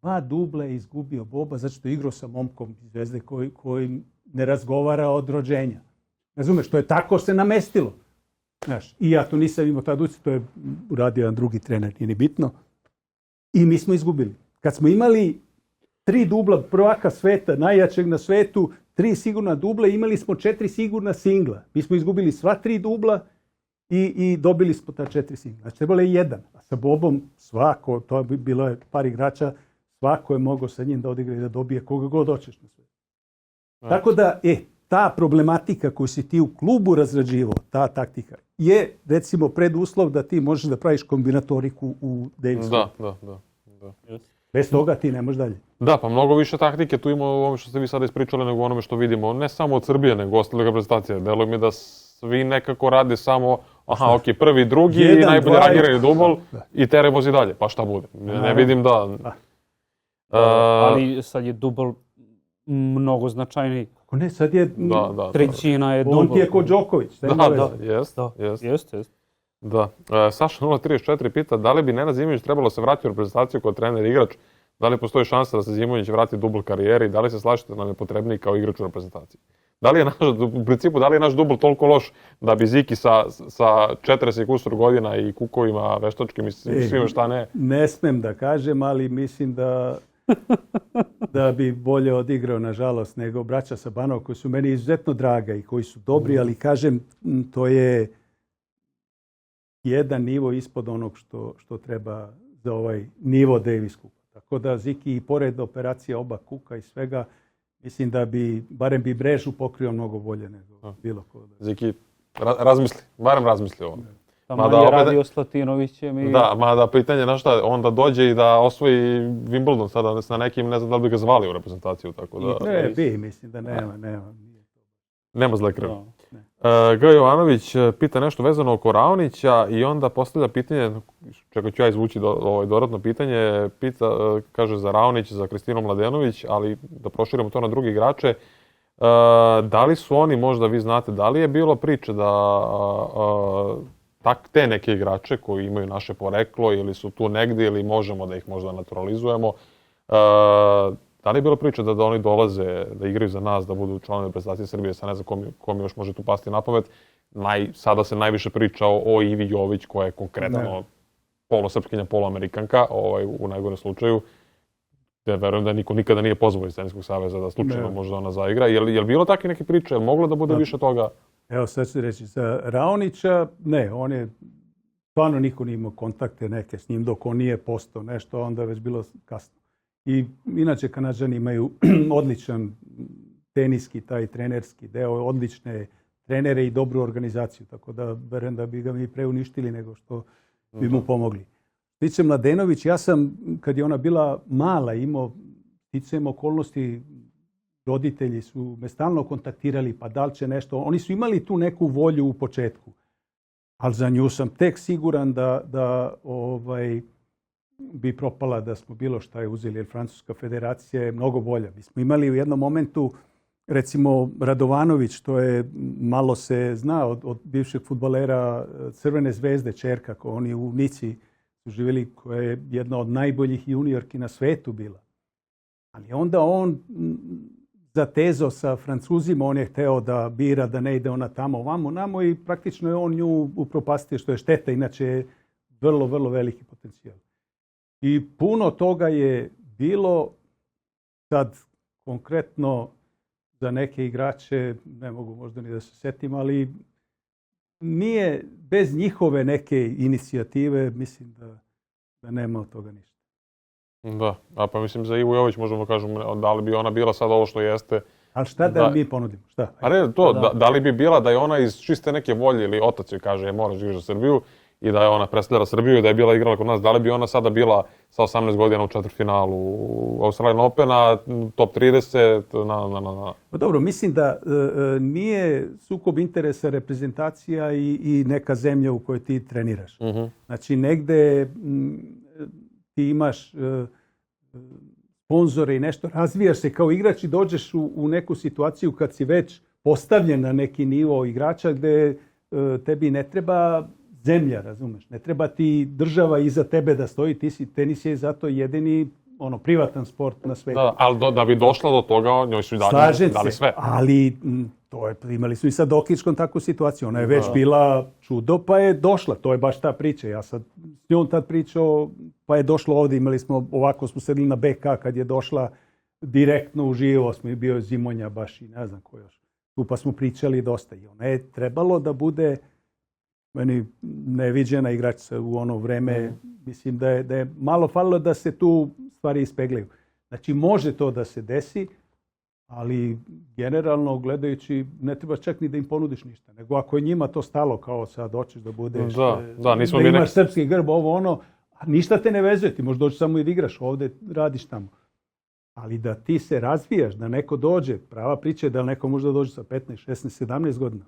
2 dubla je izgubio Boba, zato što je igrao sa momkom iz Zvezde koji ne razgovara od rođenja. Razumeš, to je tako se namestilo. Znaš, i ja to nisam imao tad uci, to je uradio jedan drugi trener, nije ni bitno. I mi smo izgubili. Kad smo imali 3 dubla prvaka sveta, najjačeg na svetu, 3 sigurna dubla, imali smo 4 sigurna singla. Mi smo izgubili sva 3 dubla i dobili smo ta 4 singla. Znači, trebalo je 1. A sa Bobom svako, to bi bilo je par igrača, svako je mogao sa njim da odigra i da dobije koga god hoćeš na svetu. Tako da, ta problematika koju si ti u klubu razrađivao, ta taktika, je, recimo, preduslov da ti možeš da praviš kombinatoriku u Davisu. Da. Bez toga ti ne možeš dalje. Da, pa mnogo više taktike tu ima u ovome što ste vi sada ispričali nego u onome što vidimo. Ne samo od Srbije, nego ostale reprezentacije. Deluje mi da svi nekako rade samo, prvi, drugi, i najbolje rangiraju dubl i tere vozi dalje. Pa šta bude? Ne vidim da... Ali sad je dubl mnogo značajniji. Ako ne, sad je... Trećina je dubl. On ti je ko Đoković. Jest. Da. Saša 034 pita da li bi Nenad Zimović trebalo se vratiti u reprezentaciju kao trener i igrač, da li postoji šansa da se Zimović vrati dubl karijeri i da li se slažete da nam je potrebniji kao igrač u reprezentaciji? Da li je u principu, da li je naš dubl toliko loš da bi Ziki sa 40 kusur godina i kukovima veštačkim i svima šta ne? Ne smem da kažem, ali mislim da bi bolje odigrao, nažalost, nego braća Sabanov, koji su meni izuzetno draga i koji su dobri, ali kažem, to je jedan nivo ispod onog što treba za ovaj nivo Davis Cupa. Tako da Ziki i pored operacije oba kuka i svega, mislim da bi, barem bi mrežu pokrio mnogo bolje nego bilo ko. Ziki, barem razmisli o ovome. Tamo je radio s Latinovićem i... Da, mada pitanje na šta, onda dođe i da osvoji Wimbledon sada sa nekim, ne znam da li bi ga zvali u reprezentaciju, tako da... Ne, bi, mislim da nema. Nema zle krvi. G. Jovanović pita nešto vezano oko Raonića i onda postavlja pitanje, čekaj ću ja izvući dodatno pitanje, kaže za Raonić, za Kristinu Mladenović, ali da proširimo to na drugi igrače. Da li su oni, možda vi znate, da li je bilo priče da te neke igrače koji imaju naše poreklo ili su tu negdje ili možemo da ih možda naturalizujemo, da li je bilo priče da oni dolaze, da igraju za nas, da budu članovi reprezentacije Srbije, sa ne znam kom još može tu pasti na pamet. Sada se najviše priča o Ivi Jović, koja je konkretno polosrpskinja, poloamerikanka, u najgorem slučaju. Ja verujem da niko nikada nije pozvao iz Teniskog saveza da slučajno možda ona zaigra. Je li bilo takve neke priče? Je li moglo da bude više toga? Evo sad ću reći, za Raonića, ne, on je, stvarno niko nije imao kontakte neke s njim dok on nije postao nešto, onda je već bilo kasno. I inače Kanađani imaju odličan teniski, taj trenerski deo, odlične trenere i dobru organizaciju, tako da verujem da bi ga mi preuništili nego što bi mu pomogli. Stičem Mladenović, ja sam, kad je ona bila mala, imao sticajem okolnosti, roditelji su me stalno kontaktirali, pa da li će nešto, oni su imali tu neku volju u početku, ali za nju sam tek siguran da bi propala da smo bilo šta je uzeli, jer Francuska federacija je mnogo bolja. Mi smo imali u jednom momentu recimo Radovanović, to je malo se zna od bivšeg fudbalera Crvene zvezde, ćerka, ko oni u Nici su živjeli, koja je jedna od najboljih juniorki na svetu bila. Ali onda on zatezao sa Francuzima, on je hteo da bira, da ne ide ona tamo, ovamo, namo i praktično je on nju upropastio, što je šteta, inače je vrlo, vrlo veliki potencijal. I puno toga je bilo, sad konkretno za neke igrače, ne mogu možda ni da se setim, ali nije bez njihove neke inicijative, mislim da nema od toga ništa. Da, pa mislim za Ivu Jović možemo kažemo da li bi ona bila sad ovo što jeste. Ali šta da mi ponudimo? Šta? A ne, to, da li bi bila da je ona iz čiste neke volje ili otac joj kaže moraš igraš za Srbiju i da je ona predstavljala Srbiju i da je bila igrala kod nas, da li bi ona sada bila sa 18 godina u četvrtfinalu Australian Opena, top 30, Pa dobro, mislim da nije sukob interesa reprezentacija i neka zemlja u kojoj ti treniraš. Znači negde ti imaš sponzore i nešto, razvijaš se kao igrač i dođeš u neku situaciju kad si već postavljen na neki nivo igrača gde tebi ne treba zemlja, razumeš, ne treba ti država iza tebe da stoji, tenis je zato jedini privatan sport na svijetu. Da, ali da bi došla do toga, njoj su dali sve. Ali imali su i sa Dokićkom takvu situaciju. Ona je već bila čudo, pa je došla. To je baš ta priča. Ja sad s njom tad pričao, pa je došlo ovdje. Imali smo, ovako smo sedili na BK kad je došla direktno uživo. Smo i bio Zimonja baš i ne znam ko još. Tu pa smo pričali dosta. I ona je trebalo da bude meni neviđena igračica u ono vreme. Mislim da je malo falilo da se tu stvari ispeglaju. Znači može to da se desi, ali generalno gledajući ne treba čak ni da im ponudiš ništa. Nego ako je njima to stalo kao sad hoćeš da budeš, da imaš srpski grb, ovo ono, a ništa te ne vezuje. Ti možeš doći samo i da igraš ovdje, radiš tamo. Ali da ti se razvijaš, da neko dođe, prava priča je da neko može da dođe sa 15, 16, 17 godina.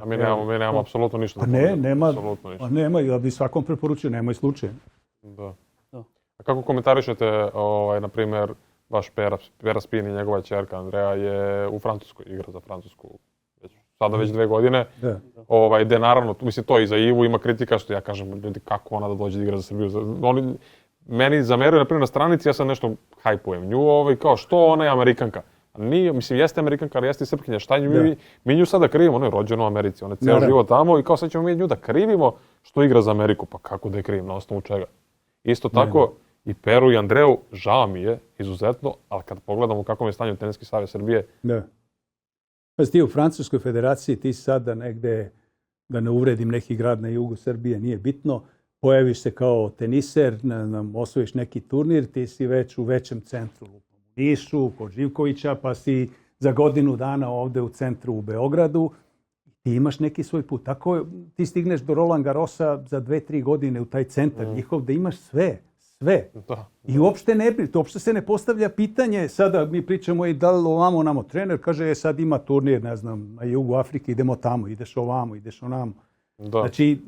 A mi nemamo apsolutno ništa. Pa nema, ja bi svakom preporučio, nemoj slučajno. Da. A kako komentarišete, na primjer, vaš Pera Spin i njegova ćerka Andreja je u Francuskoj, igra za Francusku sada već 2 godine. Gde naravno, mislim to i za Ivu ima kritika što ja kažem, ljudi, kako ona da dođe da igra za Srbiju. Oni meni zameraju, na primjer, na stranici, ja sam nešto hajpujem nju, kao što ona je Amerikanka. Nije, mislim, jeste Amerikanka, ali jeste i Srpkinja. Šta nju, mi nju sada krivimo, ona je rođena u Americi, ona je cijel život tamo i kao sad ćemo mi nju da krivimo što igra za Ameriku. Pa kako da je krivim, na osnovu čega? Isto tako i Peru i Andreju, žao mi je, izuzetno, ali kad pogledamo u kakvom je stanju Teniski savez Srbije... Da. Pa ti u Francuskoj federaciji, ti sada negde, da ne uvredim neki grad na jugu Srbije, nije bitno, pojaviš se kao teniser, osvojiš neki turnir, ti si već u većem centru. Nišu, kod Živkovića, pa si za godinu dana ovdje u centru u Beogradu i imaš neki svoj put. Tako ti stigneš do Roland Garrosa za 2-3 godine u taj centar njihov da imaš sve. I uopšte se ne postavlja pitanje, sada mi pričamo i da li ovamo namo trener, kaže sad ima turnir, ne znam, na jugu Afrike, idemo tamo, ideš ovamo, ideš onamo. Znači,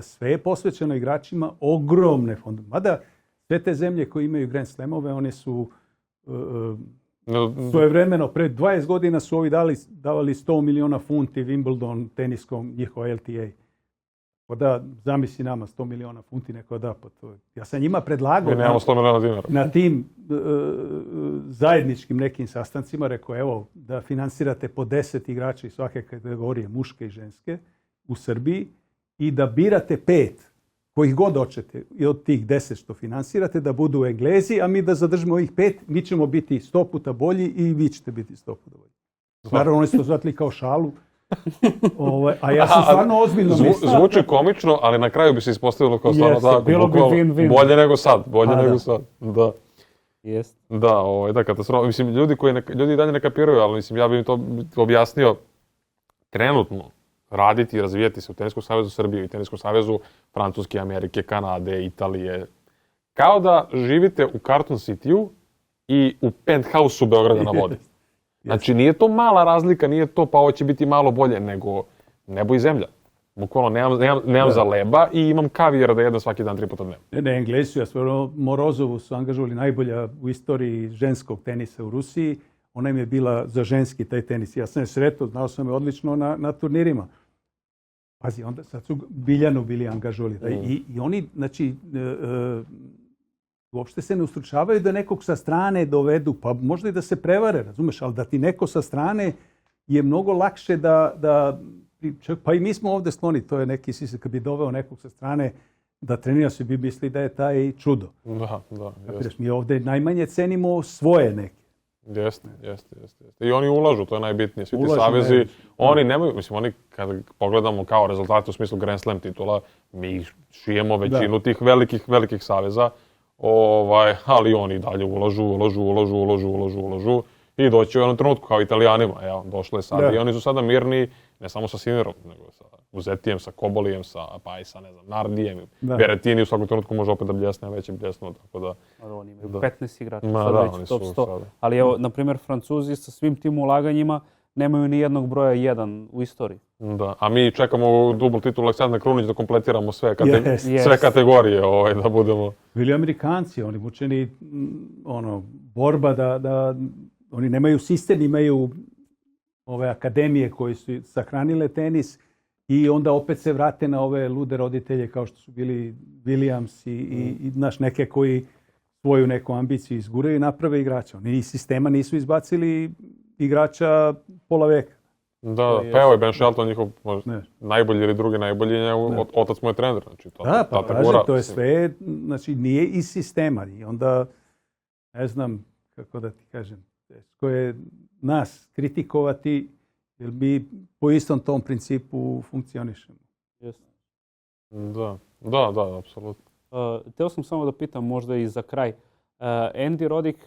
sve je posvećeno igračima, ogromne fonde. Mada sve te zemlje koje imaju Grand Slamove, one su svojevremeno, pred 20 godina su ovi davali 100 miliona funti Wimbledon teniskom, njihova LTA. Da, zamisli nama 100 miliona funti, neko da, pa to. Ja sam njima predlagao na tim zajedničkim nekim sastancima, rekao evo da finansirate po 10 igrača iz svake kategorije, muške i ženske, u Srbiji i da birate 5 kojih god hoćete i od tih 10 što finansirate da budu Englezi, a mi da zadržimo ovih 5, mi ćemo biti 100 puta bolji i vi ćete biti 100 puta bolji. Naravno, oni su to shvatili kao šalu, a ja sam stvarno ozbiljno mislio. Zvuči komično, ali na kraju bi se ispostavilo kao stvarno bolje nego sad. Da. Da, katastrofa. Mislim, ljudi dalje ne kapiraju, ali mislim, ja bih im to objasnio trenutno. Raditi i razvijati se u Teniskom savezu Srbije i Teniskom savezu Francuske, Amerike, Kanade, Italije. Kao da živite u Carlton City-u i u penthouse-u Beograda na vodi. Znači, nije to mala razlika, nije to pa ovo će biti malo bolje, nego nebo i zemlja. Bukvalno, nemam za leba i imam kavijer da jedem svaki dan 3 puta dnevno. Ne, Englesi, Morozovu su angažovali najbolja u istoriji ženskog tenisa u Rusiji. ona im je bila za ženski taj tenis. Ja sam je sretao, znao sam je odlično na turnirima. Pazi, onda sad su Biljanu bili angažovali. I oni, znači, uopšte se ne ustručavaju da nekog sa strane dovedu, pa možda i da se prevare, razumeš, ali da ti neko sa strane je mnogo lakše da pa i mi smo ovdje skloni, to je neki sistem, kad bi doveo nekog sa strane da trenira se, bi misli da je taj čudo. Da. Mi ovdje najmanje cenimo svoje neke. Jeste. I oni ulažu, to je najbitnije. Svi ti savezi, oni nemaju, mislim, oni kad pogledamo kao rezultate u smislu Grand Slam titula, mi šijemo većinu tih velikih saveza, ali oni dalje ulažu i doći u jednom trenutku kao Italijanima. Evo, došlo je sada i oni su sada mirni, ne samo sa Sinnerom, nego sa Buzetijem, sa Kobolijem, pa i sa, ne znam, Nardijem. Berrettini u svakom trenutku može opet da bljesne, već je bljesnuo, tako da... Oni imaju 15 igrača, sad već top 100. Ali evo, na primjer, Francuzi sa svim tim ulaganjima nemaju ni jednog broja 1 u istoriji. Da, a mi čekamo dubl titul Aleksandra Krunić da kompletiramo sve kategorije, da budemo... Bili Amerikanci, oni mučeni, borba da oni nemaju sistem, imaju ove akademije koje su sahranile tenis i onda opet se vrate na ove lude roditelje kao što su bili Williams i naš neke koji svoju neku ambiciju izguraju i naprave igrača. Oni iz sistema nisu izbacili igrača pola veka. Da, pa evo je Ben Shelton, njihov najbolji ili drugi najbolji, otac mu je trener. Znači, to je sve, znači nije iz sistema. I onda, ne znam kako da ti kažem, teško je nas kritikovati jer mi po istom tom principu funkcionišemo. Da, apsolutno. Teo sam samo da pitam možda i za kraj. Andy Roddick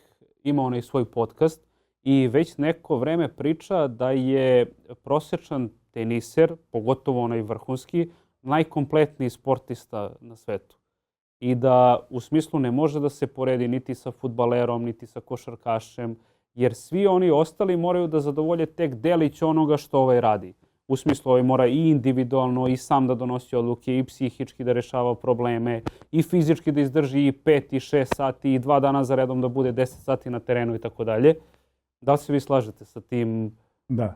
ima onaj svoj podcast i već neko vreme priča da je prosječan teniser, pogotovo onaj vrhunski, najkompletniji sportista na svetu. I da u smislu ne može da se poredi niti sa fudbalerom, niti sa košarkašem, jer svi oni ostali moraju da zadovolje tek delić onoga što ovaj radi. U smislu ovaj mora i individualno i sam da donosi odluke i psihički da rešava probleme i fizički da izdrži i 5 i 6 sati i 2 dana za redom da bude 10 sati na terenu i tako dalje. Da li se vi slažete sa tim? Da.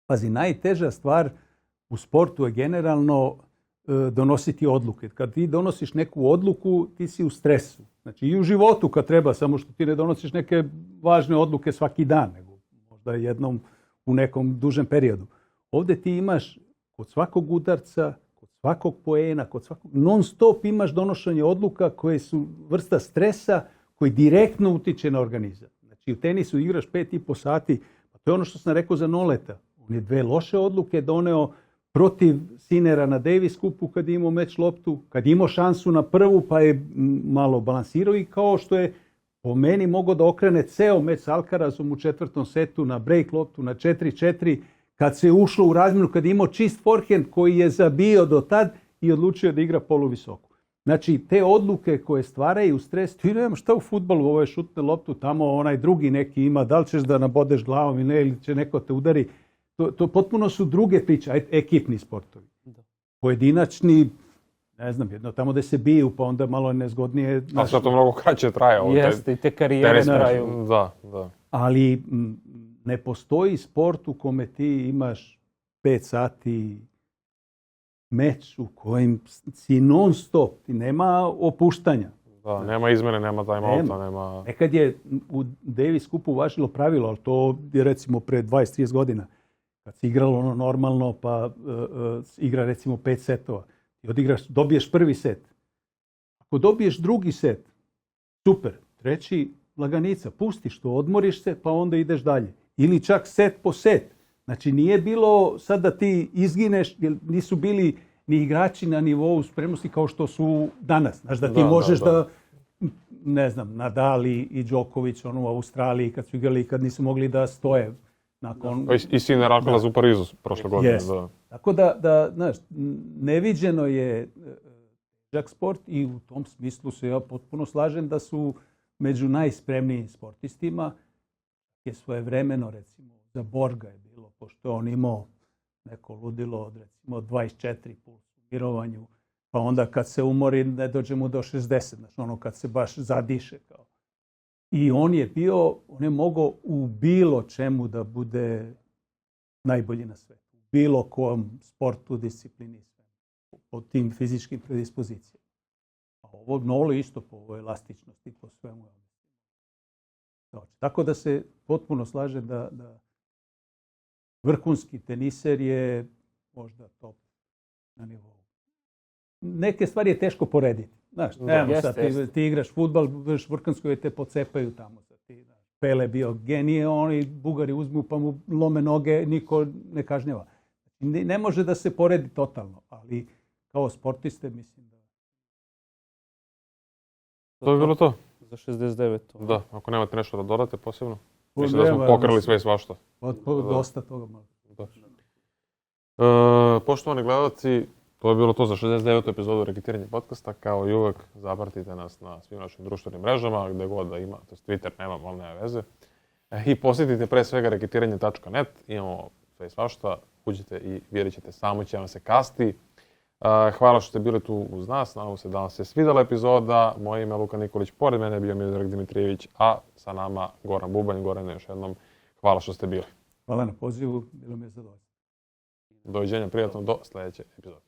Pazi, najteža stvar u sportu je generalno donositi odluke. Kad ti donosiš neku odluku, ti si u stresu. Znači i u životu kad treba, samo što ti ne donosiš neke važne odluke svaki dan, nego možda jednom u nekom dužem periodu. Ovdje ti imaš kod svakog udarca, kod svakog poena, kod svakog non stop imaš donošenje odluka koje su vrsta stresa koji direktno utiče na organizam. Znači u tenisu igraš 5,5 sati, pa to je ono što sam rekao za Noleta. On je 2 loše odluke doneo protiv Sinnera na Davis Cupu kad je imao meč loptu, kad je imao šansu na prvu pa je malo balansirao i kao što je po meni mogao da okrene ceo meč s Alcarazom u 4. setu na break loptu na 4-4, kad se ušlo u razmjenu, kad je imao čist forehand koji je zabio do tad i odlučio da igra poluvisoko. Znači, te odluke koje stvaraju stres, ti nema šta u fudbalu, ovo je šutne loptu, tamo onaj drugi neki ima, da li ćeš da nabodeš glavom ili ne, ili će neko te udari. To potpuno su druge priče, ekipni sportovi. Pojedinačni, ne znam, jedno tamo da se biju, pa onda malo nezgodnije. A sad to mnogo kraće traje. Jeste, i te karijere traju. Da. Ali ne postoji sport u kome ti imaš 5 sati meč u kojem si non stop, ti nema opuštanja. Da, nema izmene, nema time-outa, nema... Nekad je u Davis Cupu važilo pravilo, ali to je recimo pre 20-30 godina. Kad se igralo ono normalno, pa igra recimo 5 setova. I dobiješ prvi set. Ako dobiješ drugi set, super. Treći, laganica, pustiš to, odmoriš se, pa onda ideš dalje. Ili čak set po set. Znači nije bilo sad da ti izgineš, jer nisu bili ni igrači na nivou spremnosti kao što su danas. Znaš da ti možeš da, ne znam, Nadal i Đoković u Australiji kad su igrali, kad nisu mogli da stoje. I Sinner Alcaraz u Parizu prošle godine. Da. Tako da, znaš, neviđeno je težak sport i u tom smislu se ja potpuno slažem da su među najspremnijim sportistima. Je svojevremeno, recimo, za Borga je bilo, pošto on imao neko ludilo od, recimo, 24 puls u mirovanju, pa onda kad se umori ne dođe mu do 60, znači ono kad se baš zadiše kao. I on je mogao u bilo čemu da bude najbolji na svetu. U bilo kom sportu, disciplini, po tim fizičkim predispozicijama. A ovo Nolo isto po ovoj elastičnosti, po svemu. Tako da se potpuno slažem da vrhunski teniser je možda top na nivou. Neke stvari je teško porediti. Znaš, ti igraš fudbal, vrhunski te pocepaju tamo. Pele bio genije, oni Bugari uzmu pa mu lome noge, niko ne kažnjava. Ne može da se poredi totalno, ali kao sportiste mislim da... To je bilo to? Za 69. Da, ako nemate nešto da dodate posebno. Mislim da smo pokrali sve i svašta. Dosta toga malo. Poštovani gledalci, to je bilo to za 69. epizodu Reketiranje podcasta. Kao i uvek, zapratite nas na svim našim društvenim mrežama, gde god da ima, to je Twitter, nemam, ali nema veze. I posjetite pre svega reketiranje.net, imamo sve i svašta, uđite i vidjet ćete, samo će vam se kasti. Hvala što ste bili tu uz nas, nadam se da vam se svidjela epizoda. Moje ime je Luka Nikolić, pored mene je bio Miodrag Dimitrijević, a sa nama Goran Bubanj. Gorane, još jednom hvala što ste bili. Hvala na pozivu, bilo mi je zadovoljstvo. Doviđenja, prijatno, do sljedeće epizode.